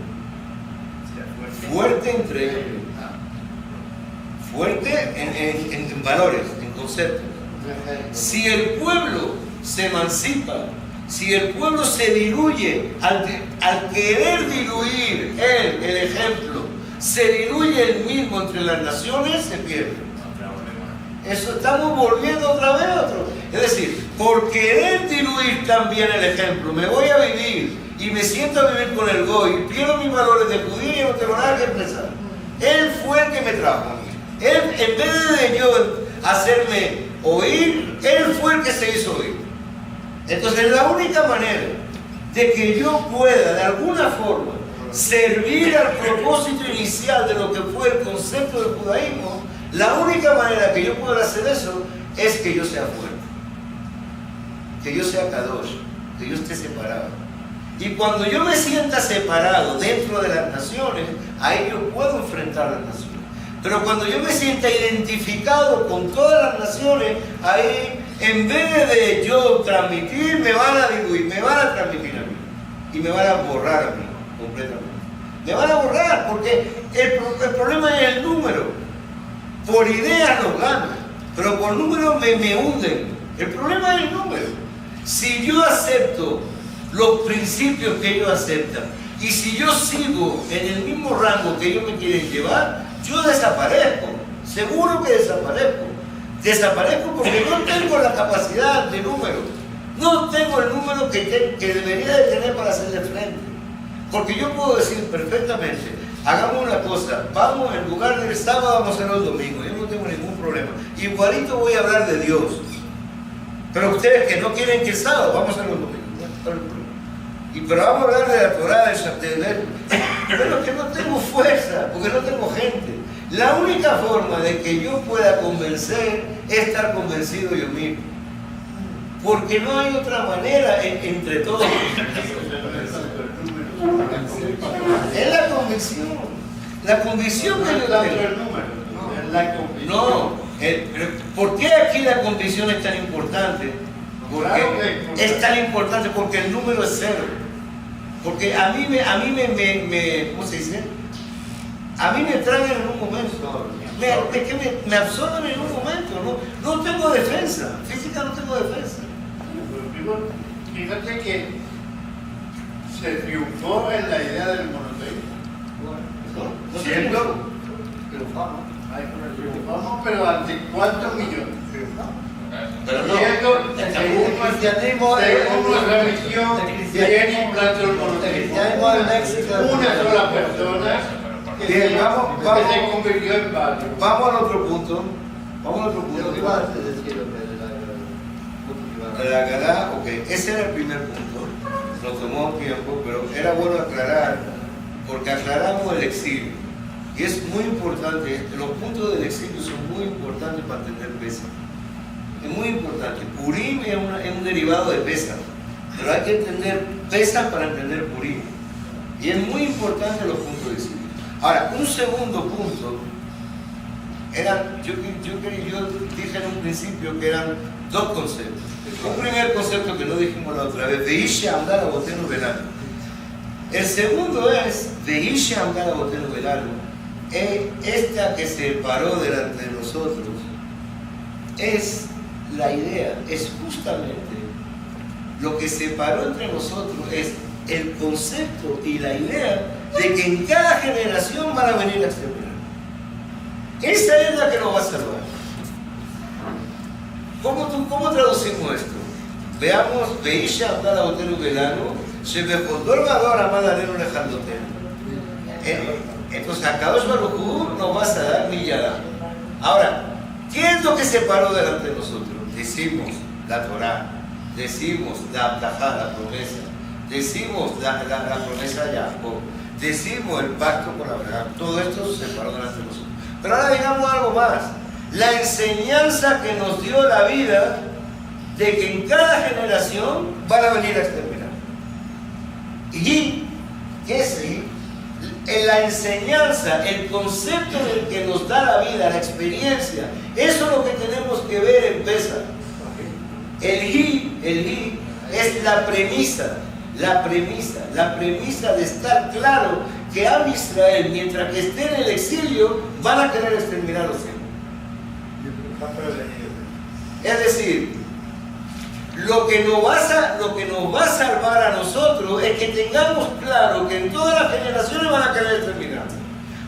Fuerte entre ellos. Fuerte en valores, en conceptos. Si el pueblo se emancipa, si el pueblo se diluye, al querer diluir el ejemplo, se diluye el mismo entre las naciones, se pierde. Eso estamos volviendo otra vez a otro. Es decir, por querer diluir también el ejemplo, me voy a vivir y me siento a vivir con el goy, pierdo mis valores de judío y no tengo nada que expresar. Él fue el que me trajo a mí. Él, en vez de yo hacerme oír, él fue el que se hizo oír. Entonces la única manera de que yo pueda de alguna forma servir al propósito inicial de lo que fue el concepto del judaísmo, la única manera que yo pueda hacer eso es que yo sea fuerte, que yo sea kadosh, que yo esté separado. Y cuando yo me sienta separado dentro de las naciones, ahí yo puedo enfrentar las naciones. Pero cuando yo me sienta identificado con todas las naciones, ahí en vez de yo transmitir, me van a diluir, me van a transmitir a mí y me van a borrar a mí completamente. Me van a borrar porque el problema es el número. Por ideas nos ganan, pero por número me hunden. El problema es el número. Si yo acepto los principios que ellos aceptan y si yo sigo en el mismo rango que ellos me quieren llevar, yo desaparezco. Seguro que desaparezco. Desaparezco porque no tengo la capacidad de número. No tengo el número que debería de tener para hacerle frente. Porque yo puedo decir perfectamente, hagamos una cosa, vamos en lugar del sábado, vamos a hacerlo el domingo, yo no tengo ningún problema. Igualito voy a hablar de Dios. Pero ustedes que no quieren que el sábado, vamos a hacerlo el domingo. Pero vamos a hablar de la Torah, pero que no tengo fuerza, porque no tengo gente. La única forma de que yo pueda convencer es estar convencido yo mismo. Porque no hay otra manera entre todos. Es la convicción. La convicción que yo tengo. No, ¿por qué aquí la convicción es tan importante? Porque es tan importante porque el número es cero. Porque a mí me ¿cómo se dice? A mí me tragan en un momento. Me absorben en un momento. No tengo defensa. Física no tengo defensa. Fíjate que se triunfó en la idea del monoteísmo. Siendo triunfamos, pero ante ¿cuántos millones? Pero no, Siendo, el cristianismo según nuestra misión, ¿quién implantó el monoteísmo? Una sola persona Bien, vamos. que se convirtió en varios. Vamos al otro punto. La Agadá, ok, ese era el primer punto. Nos tomó tiempo, pero era bueno aclarar, porque aclaramos el exilio. Y es muy importante, los puntos del exilio son muy importantes para entender Pesach. Es muy importante. Purim es un derivado de Pesach, pero hay que entender Pesach para entender Purim. Y es muy importante los puntos del exilio. Ahora, un segundo punto, yo dije en un principio que eran dos conceptos. Un primer concepto que no dijimos la otra vez, de Isha Amdal Abotenu Velano. El segundo es, de Isha Amdal Abotenu Velano, esta que se paró delante de nosotros, es la idea, es justamente lo que se paró entre nosotros, es el concepto y la idea de que en cada generación van a venir a exterminar. Esa es la que nos va a salvar. ¿Cómo traducimos esto? Veamos, Veisha Abdala Botero Velano, Shebejodor Gador Amadaleno Lejandoteno. Entonces, a Kadosh Baruj Hu nos vas a dar millada. Ahora, ¿qué es lo que se paró delante de nosotros? Decimos la Torah, decimos la Abdajá, la promesa, decimos la promesa de Jacob, decimos el pacto con Abraham. Todo esto se paró delante de nosotros. Pero ahora digamos algo más. La enseñanza que nos dio la vida de que en cada generación van a venir a exterminar. Y ese, en la enseñanza, el concepto del que nos da la vida, la experiencia, eso es lo que tenemos que ver en Pesaj. El hi es la premisa de estar claro que Am Israel, mientras que esté en el exilio, van a querer exterminar los hijos. Es decir, lo que nos va a salvar a nosotros es que tengamos claro que en todas las generaciones van a querer exterminar.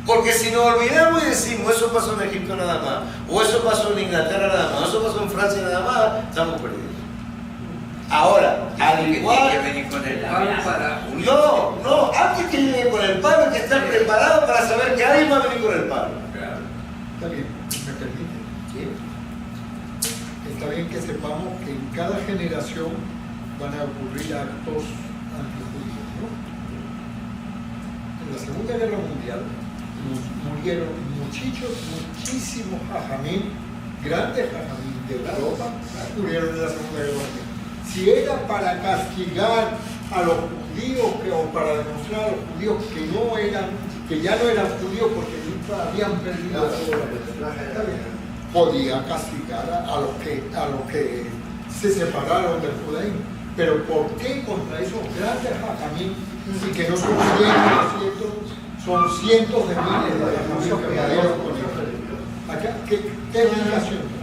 Porque si nos olvidamos y decimos, eso pasó en Egipto nada más, o eso pasó en Inglaterra nada más, o eso pasó en Francia nada más, estamos perdidos. Ahora, al igual... que venir con el palo para unir. No, antes que llegue con el palo hay que estar preparado para saber que alguien va a venir con el palo. Claro. Está bien, me permite. Está bien que sepamos que en cada generación van a ocurrir actos antijudíos, ¿no? En la Segunda Guerra Mundial murieron muchísimos hajamim, grandes hajamim de Europa, murieron en la Segunda Guerra Mundial. Si era para castigar a los judíos o para demostrar a los judíos que ya no eran judíos porque nunca habían perdido podía castigar a los que se separaron del judaísmo. Pero ¿por qué contra esos grandes hajamim, y que no son cientos, son cientos de miles de hajamim que murieron con ellos? ¿Qué explicación?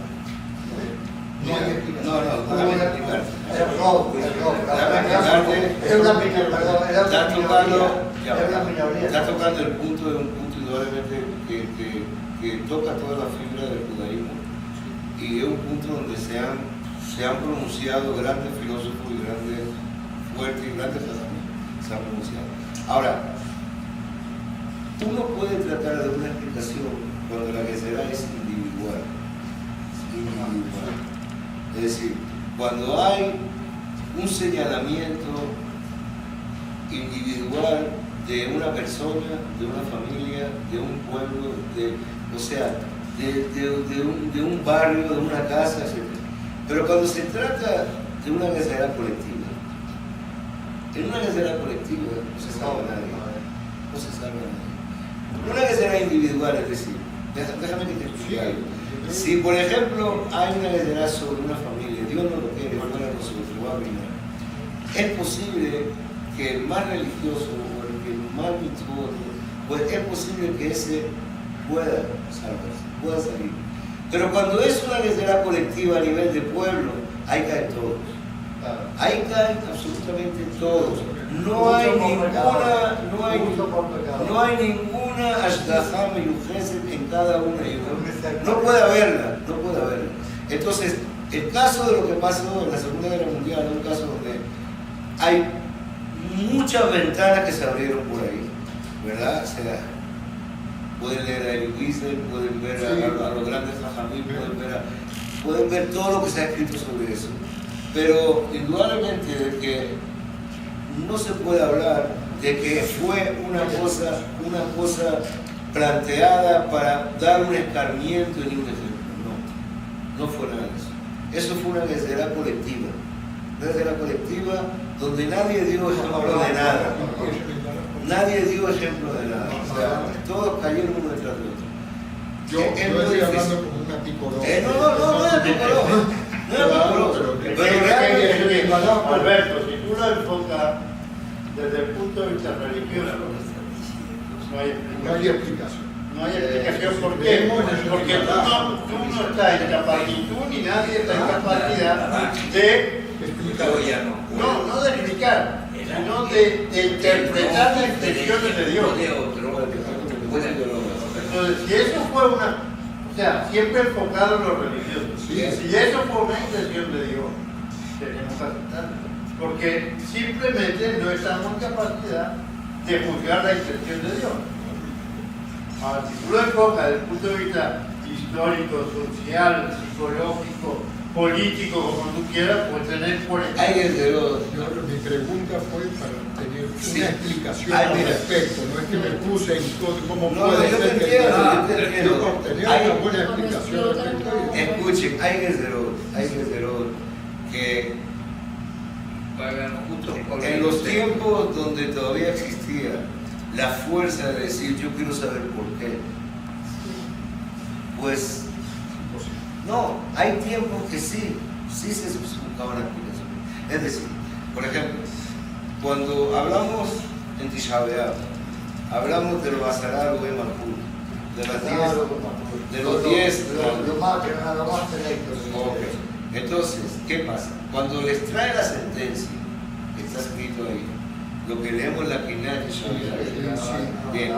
No hay explicación. No, déjame explicarte. Está tocando el punto de un punto indudablemente que toca toda la fibra del judaísmo, y es un punto donde se han pronunciado grandes filósofos y grandes fuertes y grandes hajamim, se han pronunciado. Ahora, uno puede tratar de una explicación cuando la que se da es individual. Es decir, cuando hay un señalamiento individual de una persona, de una familia, de un pueblo, de un barrio, de una casa, etc. Pero cuando se trata de una guerra colectiva, en una guerra colectiva no se salva nadie. No se salva nadie. Una guerra individual, es decir, déjame que te explique algo. Si, por ejemplo, hay una guerra sobre una familia, Dios no lo quiere, fuera nosotros, va a brindar. Es posible que el más religioso o el que más virtuoso, pues es posible que ese pueda salvarse, pueda salir. Pero cuando es una guerra colectiva a nivel de pueblo, ahí caen todos. Ahí caen absolutamente todos. No hay ninguna ashgaha meyujeset en cada una y una. No puede haberla. Entonces, el caso de lo que pasó en la Segunda Guerra Mundial es un caso donde hay muchas ventanas que se abrieron por ahí, ¿verdad? O sea, pueden leer a Elie Wiesel, pueden ver a los grandes hajamim, pueden ver todo lo que se ha escrito sobre eso. Pero indudablemente de que no se puede hablar de que fue una cosa planteada para dar un escarmiento en un ejemplo. No fue nada de eso. Eso fue una guerra colectiva. Una guerra colectiva donde nadie dio ejemplo de nada. Nadie dio ejemplo de nada. O sea, todos cayeron uno detrás de otro. Yo estoy hablando como una picoró. No es picoró. Pero realmente, Alberto, si tú lo enfocas desde el punto de vista religioso, no hay explicación. No hay explicación. ¿Por qué? Porque tú no estás en capacidad, tú ni nadie está en capacidad de explicar. No de explicar, sino de interpretar las intenciones de Dios. Entonces, si eso fue siempre enfocado en lo religioso. Si eso fue una intención de Dios, tenemos que aceptarlo. Porque simplemente no estamos en capacidad de juzgar la intención de Dios. Ahora, si tú lo enfocas desde el punto de vista histórico, social, psicológico, político, como tú quieras, pues tener por ejemplo. Mi pregunta fue para tener una explicación al respecto, no es que me puse en todo, como puede ser que tener una buena explicación al respecto. Escuchen, hay guerreros que pagan justos por la En los inocencia. tiempos donde todavía existía la fuerza de decir yo quiero saber por qué, pues no, hay tiempos que sí se buscaban la explicación. Es decir, por ejemplo, cuando hablamos en Tisha B'Av, hablamos del Basará Goem Malkut, de las 10, de los 10. Lo más que nada más selectos. Ok. Entonces, ¿qué pasa? Cuando les trae la sentencia, que está escrito ahí, lo que leemos en la Quiná de Tisha B'Av, bien,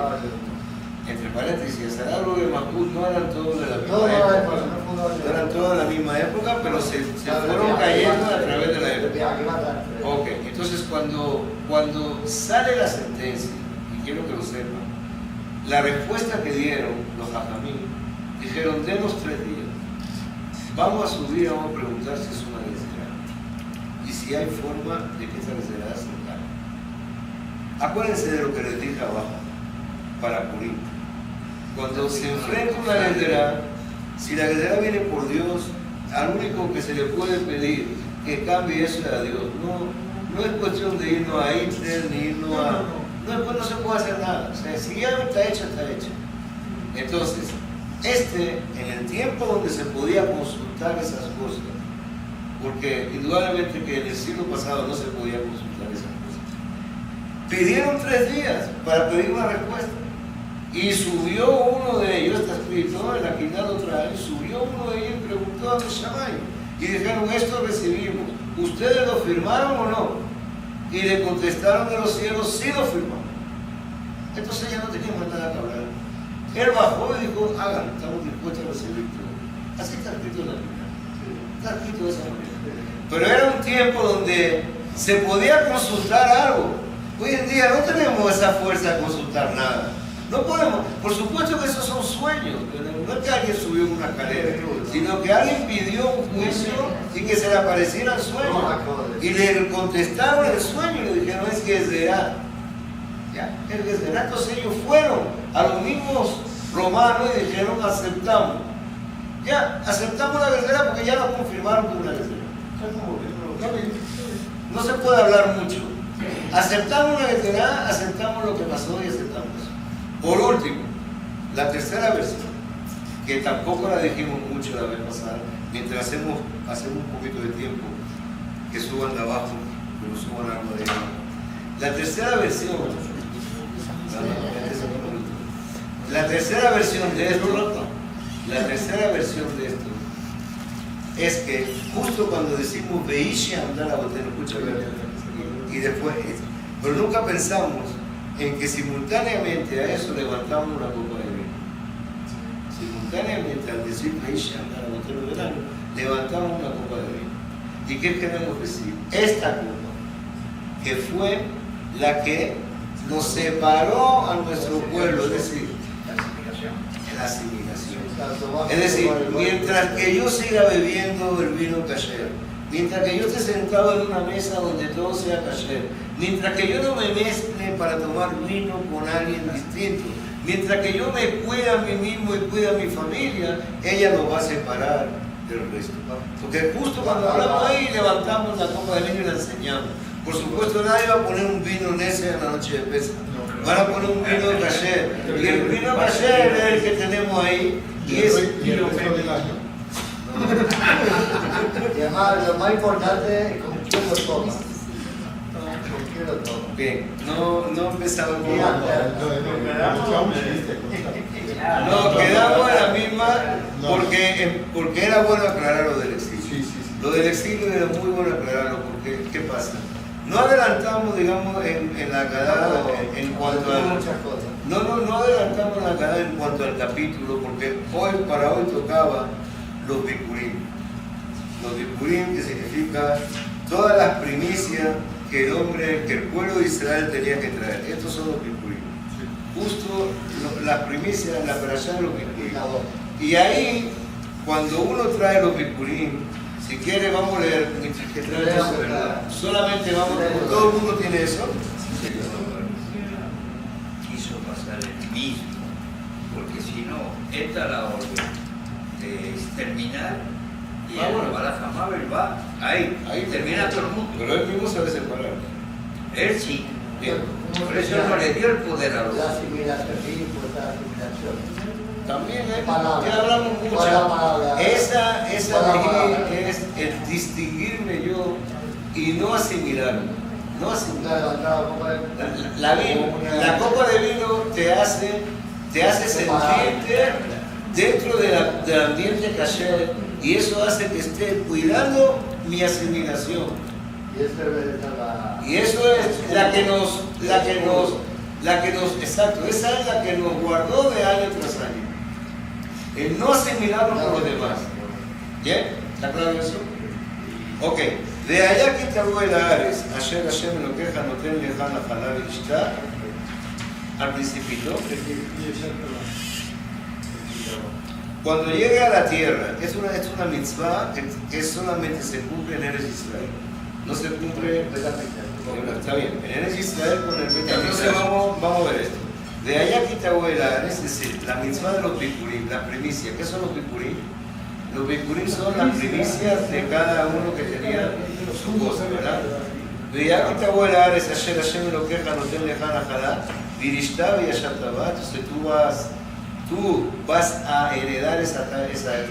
entre paréntesis, el árbol de Malkut no eran todos de la misma época, no eran todos de la misma época, pero se fueron cayendo a través de la época. Ok, entonces cuando sale la sentencia, y quiero que lo sepan, la respuesta que dieron los hajamim, dijeron, denos 3 días, vamos a subir, vamos a preguntar si es una necesidad y si hay forma de que esa necesidad se acerque. Acuérdense de lo que les dije abajo, para Purim. Cuando se enfrenta una guerrera, si la guerrera viene por Dios, al único que se le puede pedir que cambie eso es a Dios. No es cuestión de irnos a Hitler ni irnos a... No se puede hacer nada. O sea, si ya está hecho, está hecho. Entonces, en el tiempo donde se podía consultar esas cosas, porque indudablemente que en el siglo pasado no se podía consultar esas cosas, pidieron 3 días para pedir una respuesta. Y subió uno de ellos, está escrito en la Quiná lo trae, subió uno de ellos y preguntó a Shammai. Y dijeron, esto recibimos, ¿ustedes lo firmaron o no? Y le contestaron de los cielos, sí lo firmamos. Entonces ya no teníamos nada que hablar. Él bajó y dijo, hagan, estamos dispuestos a recibir todo. Así está escrito en la Quiná. Está escrito de esa manera. Pero era un tiempo donde se podía consultar algo. Hoy en día no tenemos esa fuerza de consultar nada. No podemos, por supuesto que esos son sueños, no es que alguien subió una escalera, sino que alguien pidió un juicio y que se le apareciera el sueño. Y le contestaron el sueño y le dijeron, es que es de edad. Ya, es de edad. Entonces ellos fueron a los mismos romanos y dijeron, aceptamos. Ya, aceptamos la guerrera porque ya la confirmaron como una guerrera. No se puede hablar mucho. Aceptamos la guerrera, aceptamos lo que pasó y aceptamos eso. Por último, la tercera versión, que tampoco la dijimos mucho la vez pasada, mientras hacemos un poquito de tiempo, que suban de abajo, que no suban algo de abajo. La tercera versión, es que justo cuando decimos Beisha andar a botar, escucha, y después, pero nunca pensamos en que simultáneamente a eso levantamos una copa de vino. Simultáneamente al decir Beisha andar a botar el verano, levantamos una copa de vino. ¿Y qué queremos decir? Esta copa, que fue la que nos separó a nuestro pueblo, es decir, la asimilación. Es decir, mientras que yo siga bebiendo el vino kasher, mientras que yo esté sentado en una mesa donde todo sea kasher, mientras que yo no me mezcle para tomar vino con alguien distinto, mientras que yo me cuide a mí mismo y cuide a mi familia, ella nos va a separar del resto. Porque justo cuando hablamos ahí, levantamos la copa de vino y la enseñamos. Por supuesto, nadie va a poner un vino Nese en la noche de Pesach. Van a poner un vino kasher. Y el vino kasher es el que tenemos ahí. Y es vino del año. Y además, lo más importante es con quién lo tomas. Con quién lo tomas. bien, no empezamos con... No, quedamos en la misma porque era bueno aclarar lo del exilio. Sí. Lo del exilio era muy bueno aclararlo porque, ¿qué pasa? No adelantamos, digamos, en la cadena en cuanto a... muchas cosas. No adelantamos la cadena en cuanto al capítulo porque para hoy tocaba los bikurim. Los bikurim, que significa todas las primicias que el pueblo de Israel tenía que traer. Estos son los bikurim. Justo las primicias, la perashá de los bikurim. Y ahí, cuando uno trae los bikurim, si quiere vamos a leer, mientras que trae eso, ¿verdad? Solamente vamos, todo el mundo tiene eso. Quiso pasar el mismo, porque si no, esta la orden de exterminar y bueno, va la jamaba, él va. Ahí termina todo el mundo. Pero él mismo se debe separar. Él sí. Bien. Por eso no le dio el poder a los La otros. asimilación, sí, pues la asimilación. También Palabra. ya hablamos mucho. ¿Cuál es la palabra? Esa palabra? es el distinguirme yo y no asimilarme. No asimilarme. La copa de vino te hace sentirte dentro del ambiente kasher y eso hace que esté cuidando mi asimilación. Y eso es exacto, esa es la que nos guardó de año tras año. El no asimilarnos con los demás. ¿Bien? ¿Está claro eso? Ok. De allá que te el Ares, ayer Hashem lo queja, no ten lejana halal y ishtar. Al principito. Cuando llegue a la tierra, es una mitzvah que solamente se cumple en Eretz Israel. No se cumple. Está bien, en Eretz Israel con el Beit. Entonces vamos a ver esto. De allá quita Ares, es decir, la mitzvah de los bikurim, la primicia. ¿Qué son los bikurim? Los bikurim son las primicias de cada uno que tenía su cosa, ¿verdad? De allá quita Ares, ayer Hashem lo queja, no ten lejana halá, virishtav y ashartabat. Entonces tú vas a heredar esa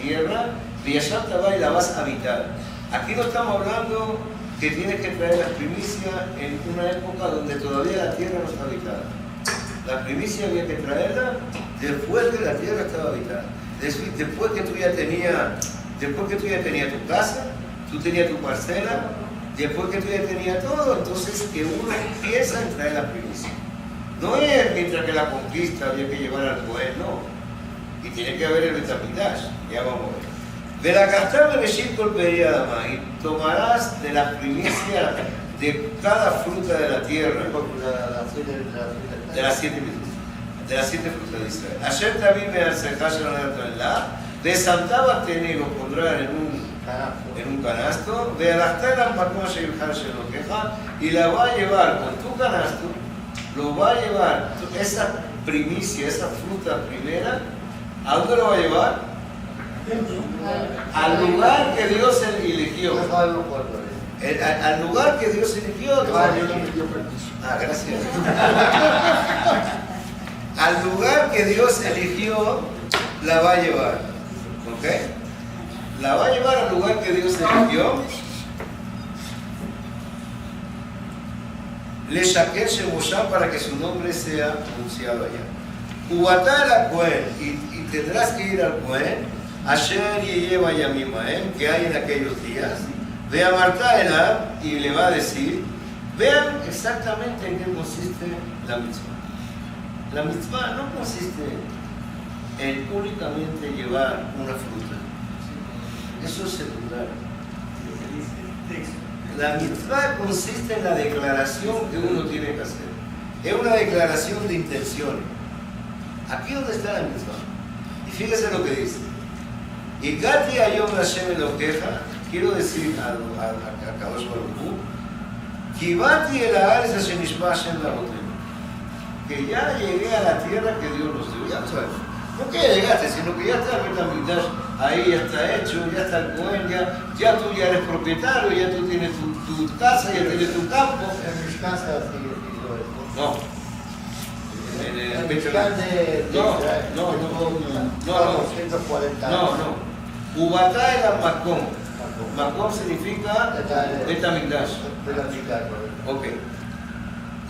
tierra, y la vas a habitar. Aquí no estamos hablando que tienes que traer las primicias en una época donde todavía la tierra no está habitada. La primicia había que traerla después que la tierra estaba habitada. Después que tú ya tenías tu casa, tú tenías tu parcela, después que tú ya tenías todo, entonces que uno empieza a traer la primicia. No es mientras que la conquista había que llevar al Cohen, no. Y tiene que haber el Beit HaMikdash, ya vamos a ver. De la castar de Shirkol Periadama, y tomarás de la primicia de cada fruta de la tierra, de las siete frutas de Israel. Ayer también me de Santa Tene lo pondrán en un canasto, de Alastara Makosh y lo queja, y la va a llevar con tu canasto. Lo va a llevar, esa primicia, esa fruta primera, ¿a dónde lo va a llevar? Al lugar que Dios eligió. Al lugar que Dios eligió. Gracias. Al lugar que Dios eligió, la va a llevar. ¿Ok? La va a llevar al lugar que Dios eligió. Le Shaker Shemosham para que su nombre sea anunciado allá. Ubatá la Cohen, y tendrás que ir al Cohen, Asher y Yeva Yamimaem, que hay en aquellos días, ve a Marta Elab y le va a decir, vean exactamente en qué consiste la mitzvah. La mitzvah no consiste en únicamente llevar una fruta. Eso es secundario. La mitzvah consiste en la declaración que uno tiene que hacer. Es una declaración de intenciones. Aquí donde está la mitzvah. Y fíjese lo que dice. Y Gati Ayom Hashem lo queja, quiero decir a Kadosh Baruch Hu, Kibati el Haaretz Hashem Nishma Hashem Labotem, que ya llegué a la tierra que Dios nos dio. Ya sabes. No que ya llegaste, sino que ya está el Beit HaMikdash, ahí ya está hecho, ya está el Cohen, ya tú ya eres propietario, ya tú tienes tu casa, ya tienes tu campo. En mis casas sigue siendo eso. No. En el Beit No. Ubatá era Makom. Makom significa Beit HaMikdash. Ok.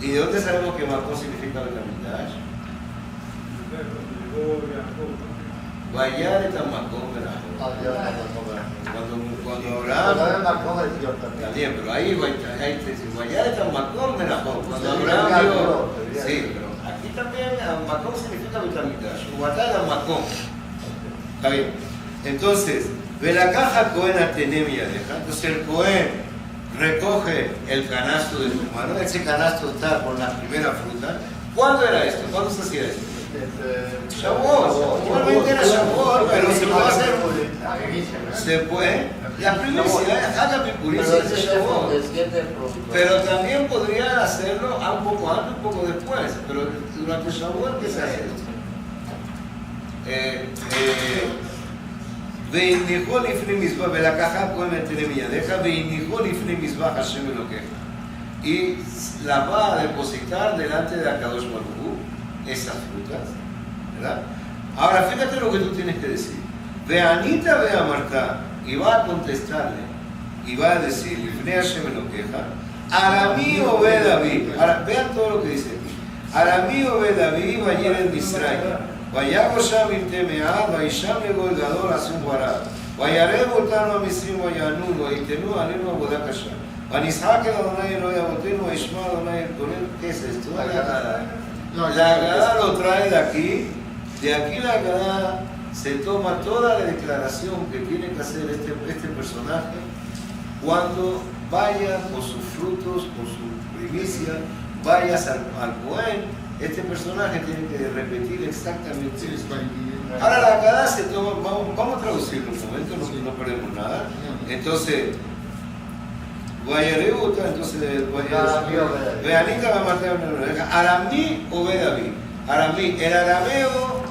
¿Y de dónde sabemos que Makom significa Beit HaMikdash? Vayar et Makom cuando Abraham también, pero ahí Vayar et Makom cuando Abraham vio, sí, pero aquí también Makom significa Beit HaMikdash, Ubatá era Makom. Está bien. Entonces, de la caja Cohen Atenemia deja, entonces el Cohen recoge el canasto de su mano, ese canasto está con la primera fruta. ¿Cuándo era esto? ¿Cuándo se hacía esto? Shavuot, igualmente era Shavuot, pero se puede hacer, se puede, la primicia, haga pipurín, se hace Shavuot, pero también podría hacerlo un poco antes, un poco después, pero durante Shavuot, ¿qué se hace esto? והניחו לפני מזבח, ולקחה כהן את מידיך, והניחו לפני מזבח השם אלוקיך. Y la va a depositar delante de Akadosh Baruj Hu, esas frutas, ¿verdad? Ahora fíjate lo que tú tienes que decir. Ve Anita, ve a Marta, y va a contestarle, y va a decir, Lifnei Hashem Elokeja, Aramí Obed David. Ahora vean todo lo que dice aquí. Aramí Obed David, Vayer en Misraim, Vayago Sham Irtemead, Vaisham Legol Gadol Asum Barad, Vayareb Otanu a Misrim, Vayanun, Vayitenu Alenu Abodak Hashem. Vanishaque Adonai Eloi Abotenu, Vaishma Adonai el Corel. ¿Qué es esto? La Agadá. La Agadá lo trae de aquí la Agadá se toma toda la declaración que tiene que hacer este personaje cuando vaya con sus frutos, con su primicia, vayas al Cohen. Este personaje tiene que repetir exactamente eso. Ahora la Agadá se toma, vamos a traducirlo un momento, no perdemos nada. Entonces, Guayarebuta, entonces Veanita va a matar una oreja. Aramí o Bedaví. Aramí, el arameo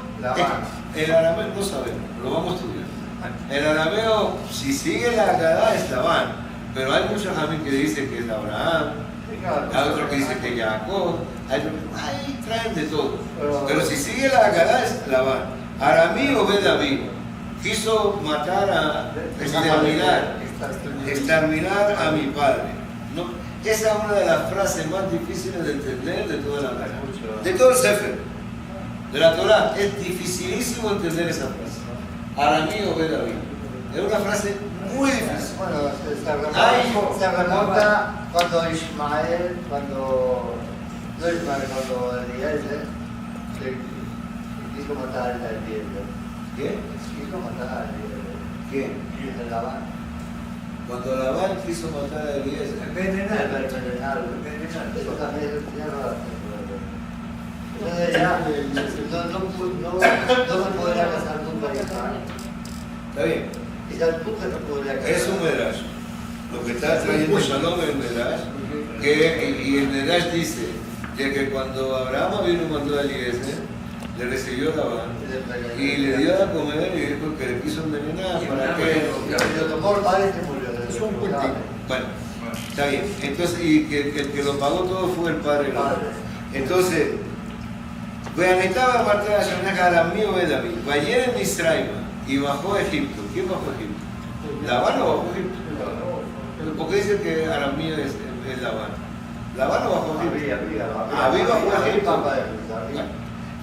no sabemos, lo vamos a estudiar. El arameo, si sigue la Agadá, es Labán, pero hay muchos amigos que dicen que es Abraham, hay otros que dicen que es Jacob, ahí traen de todo. Pero si sigue la Agadá, es Labán. Aramí o Bedaví quiso matar a exterminar a mi padre. ¿No? Esa es una de las frases más difíciles de entender de toda la Torá, de todo el Sefer, de la Torá. Es dificilísimo entender esa frase. Aramí o Bedaví. Es una frase muy difícil. Bueno, se remonta cuando Eliezer se quiso matar a Eliezer. ¿Qué? Quiso matar a Eliezer. ¿Qué? El Labán. Cuando Labán quiso matar a Eliezer. Envenenarlo. Eso también ya no lo hace. Entonces ya no se podría casar nunca con Ismael. Está bien. Y ya nunca se podría casar. Es un Medrash. Lo que está trayendo Shalom es el Medrash. Y el Medrash dice de que cuando Abraham vino y mandó a Eliezer, le recibió Labán y le dio a comer y dijo que le quiso envenenar para que... Lo tomó el padre y se murió. Es un cuentito. Bueno, está bien. Entonces, y que el que lo pagó todo fue el padre. Entonces, Veanetaba Marta de Shanaja Aramí o David, Vayer en Misraim y bajó a Egipto. ¿Quién bajó a Egipto? ¿Labán o bajó a Egipto? Porque dice que Aramí es Labán. ¿Labán o bajó a Egipto? Abí bajó a Egipto.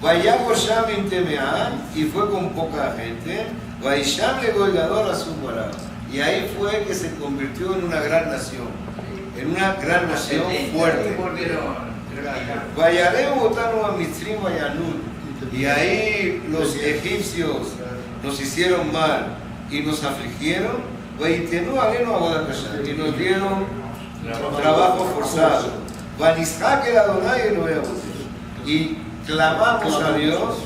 Vayago Sham Intemeán y fue con poca gente. Vaisham le golgador a su morada. Y ahí fue que se convirtió en una gran nación. En una gran nación fuerte. Vayaré Botano a Mistrim Vayanun. Y ahí los egipcios nos hicieron mal y nos afligieron. Vaitenu aleno a Bodakashá. Y nos dieron trabajo forzado. Vanishak el Adonai y lo veamos. Y clamamos a Dios,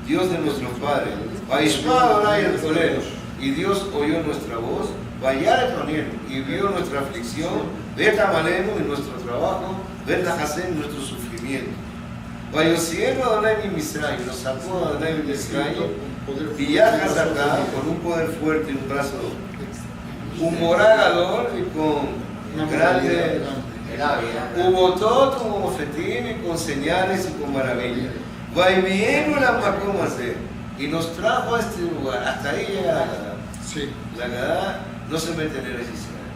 Dios de nuestros padres. Vaishma Adonai el Torero. Y Dios oyó nuestra voz. Vayar el Toniel. Y vio nuestra aflicción. Veta Malenu en nuestro trabajo. Veta Hasem en nuestro sufrimiento. Vayosieno Adonai mi Misraim. Nos sacó Adonai mi Misraim. Y ya acá con un poder fuerte y un brazo humoragador y con grande. Hubo todo como mofetín y con señales y con maravillas. Vaivieron la Macomase y nos trajo a este lugar. Hasta ahí llega la Agadá. Sí. La Agadá no se mete en Eretz Israel.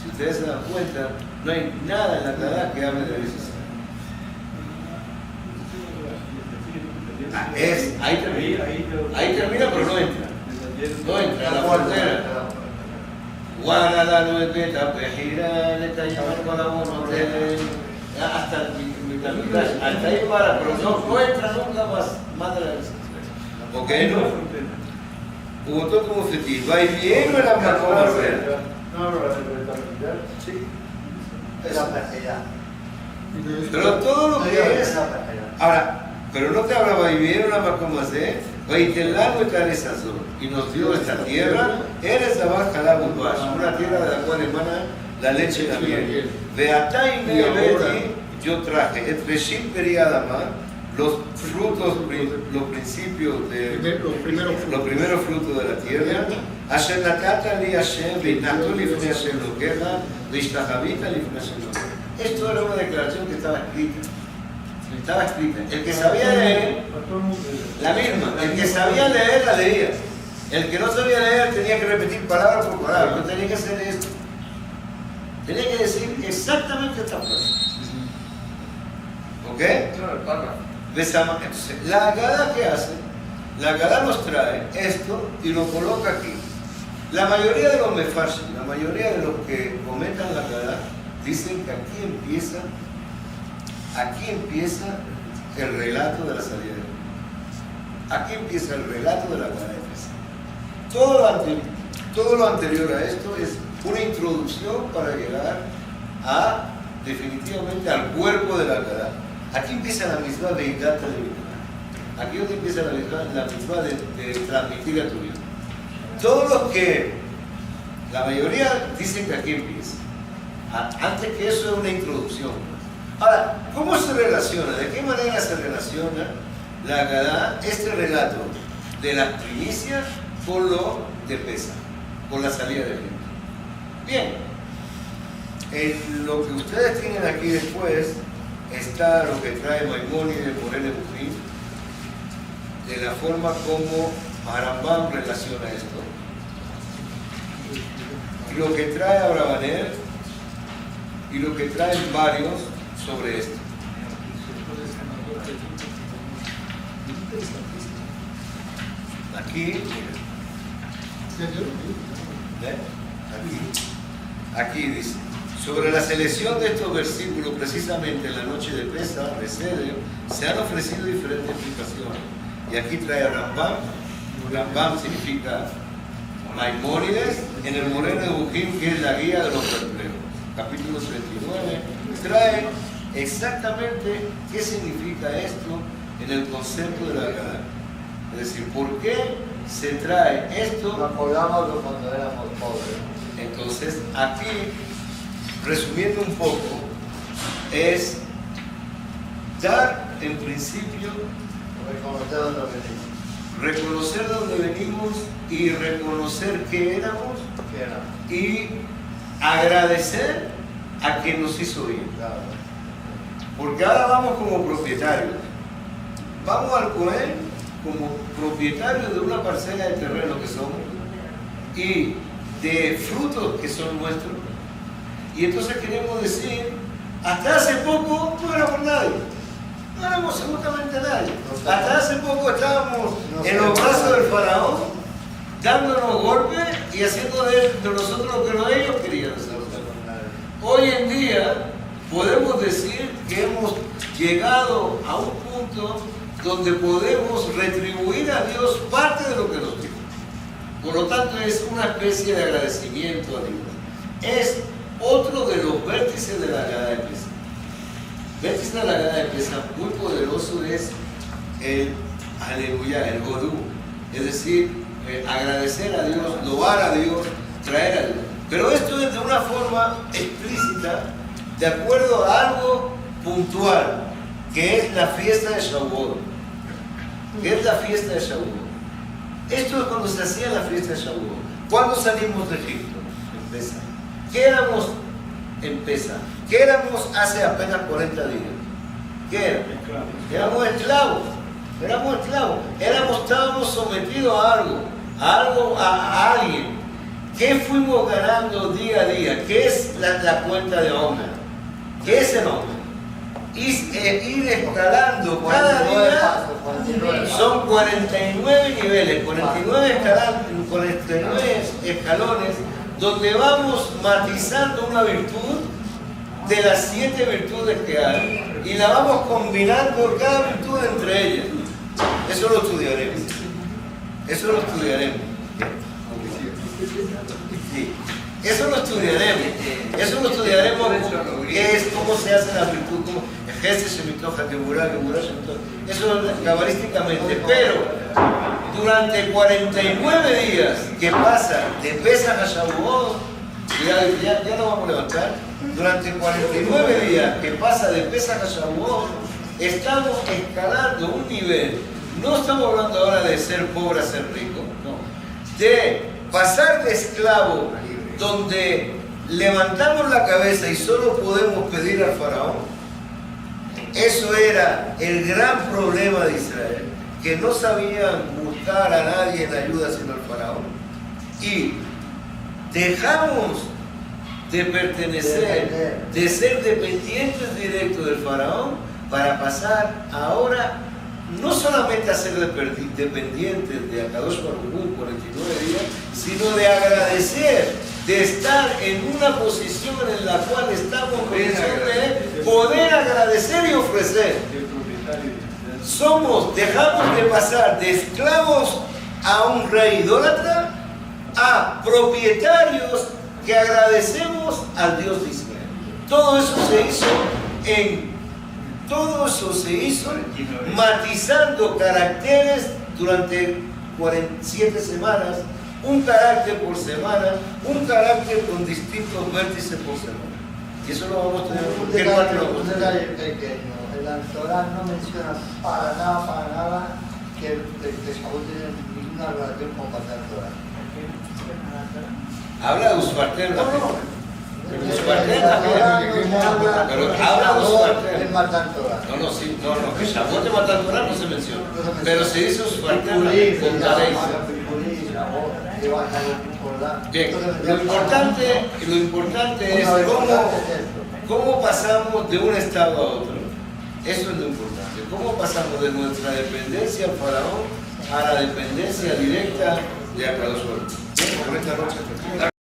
Si ustedes se dan cuenta, no hay nada en la Agadá que hable de Eretz Israel. Ahí termina, pero no entra. No entra a la frontera. Guarda no beta pejira, le tallamos con la monotele, hasta ahí para, pero no entra nunca más de la Israel. ¿Ok? No. Hubo todo como fetil. Va y viene la Macoma. Sí. Pero todo lo que es. Ahora, pero no te hablaba y viene la Macoma. Y nos dio esta tierra, eres la baja la Bubash, una tierra de la cual emana la leche y la miel. De Ataime Beti, yo traje, et Reshim Periadama, los frutos, los principios de Los primeros frutos de la tierra. Asher natata li Hashem v'itnatu lifnei Hashem lokecha v'ishtachavita lifnei Hashem lokecha. Esto era una declaración que estaba escrita. Estaba escrita. El que sabía leer, la misma. El que sabía leer, la leía. El que no sabía leer tenía que repetir palabra por palabra. No tenía que hacer esto. Tenía que decir exactamente esta frase. ¿Ok? Entonces, la Agadá, ¿qué hace? La Agadá nos trae esto y lo coloca aquí. La mayoría de los mefarshim, la mayoría de los que comentan la Agadá, dicen que aquí empieza el relato de la salida de Egipto. Aquí empieza el relato de la Agadá de Pesach. Todo lo anterior a esto es una introducción para llegar definitivamente al cuerpo de la Agadá. Aquí empieza la misma de Igata de Vitana. Aquí donde empieza la misma de transmitir a tu vida. Todos los que, la mayoría dicen que aquí empieza. Antes que eso es una introducción. Ahora, ¿cómo se relaciona? ¿De qué manera se relaciona la Agadá, este relato de las primicias, con lo de Pesach, con la salida de Egipto? Bien, lo que ustedes tienen aquí después está lo que trae Maimónides por el Ebujín, de la forma como Rambam relaciona esto, y lo que trae Abravanel, y lo que traen varios sobre esto. Aquí, aquí dice, sobre la selección de estos versículos, precisamente en la noche de Pesach, de Seder, se han ofrecido diferentes explicaciones. Y aquí trae Rambam. Rambam significa Maimónides, en el Moreno de Ebujín, que es la guía de los perplejos. Capítulo 39, trae exactamente qué significa esto en el concepto de la Agadá. Es decir, ¿por qué se trae esto? Nos acordamos de cuando éramos pobres. Entonces, aquí, resumiendo un poco, es dar en principio, reconocer dónde venimos y reconocer qué éramos y agradecer a quien nos hizo bien. Porque ahora vamos como propietarios. Vamos al Cohen como propietarios de una parcela de terreno que somos y de frutos que son nuestros. Y entonces queremos decir, hasta hace poco no éramos nadie. No éramos absolutamente nadie. Hasta hace poco estábamos en los brazos del faraón, dándonos golpes y haciendo de nosotros lo que ellos querían hacer. Hoy en día podemos decir que hemos llegado a un punto donde podemos retribuir a Dios parte de lo que nos dio. Por lo tanto, es una especie de agradecimiento a Dios. Es otro de los vértices de la Agadá de Pesach. Vértice de la Agadá de Pesach muy poderoso es el aleluya, el godú. Es decir, agradecer a Dios, loar a Dios, traer a Dios. Pero esto es de una forma explícita, de acuerdo a algo puntual, que es la fiesta de Shavuot. ¿Qué es la fiesta de Shavuot? Esto es cuando se hacía la fiesta de Shavuot. ¿Cuándo salimos de Egipto? En Pesach. ¿Qué éramos en Pesach? ¿Qué éramos hace apenas 40 días? ¿Qué éramos? Éramos esclavos. Éramos esclavos. Estábamos sometidos a algo, a alguien. ¿Qué fuimos ganando día a día? ¿Qué es la cuenta de Omer? ¿Qué es el Omer? Ir escalando cada día. Son 49 niveles, 49 escalones, donde vamos matizando una virtud de las 7 virtudes que hay y la vamos combinando cada virtud entre ellas. Eso lo estudiaremos. Eso lo estudiaremos. Sí. Eso lo estudiaremos. Eso lo estudiaremos. ¿Qué es? ¿Cómo se hace la virtud? Eso cabalísticamente. Pero durante 49 días que pasa de Pesach a Shavuot, ya lo vamos a levantar. Durante 49 días que pasa de Pesach a Shavuot, estamos escalando un nivel. No estamos hablando ahora de ser pobre a ser rico, no. De pasar de esclavo, donde levantamos la cabeza y solo podemos pedir al faraón. Eso era el gran problema de Israel, que no sabían buscar a nadie en ayuda sino al faraón. Y dejamos de pertenecer, de ser dependientes directos del faraón, para pasar ahora no solamente a ser dependientes de Akadosh Baruj Hu 49 días, sino de agradecer, de estar en una posición en la cual estamos en condición de poder agradecer y ofrecer. Dejamos de pasar de esclavos a un rey idólatra a propietarios que agradecemos al Dios de Israel. Todo eso se hizo matizando caracteres durante 47 semanas, un carácter por semana, un carácter con distintos vértices por semana. Y eso lo vamos a tener Un detalle pequeño. El Torah no menciona para nada que el pescador tiene ninguna relación con Matan Torah. Habla de Usfartem la gente. Pero habla de Usfartem. No, sí, no, que Shavuot de Matan Torah no se menciona. Pero se dice Usfartem con Tareis. Bien, lo importante es cómo pasamos de un estado a otro. Eso es lo importante. ¿Cómo pasamos de nuestra dependencia al faraón a la dependencia directa de Akadosh Baruj Hu?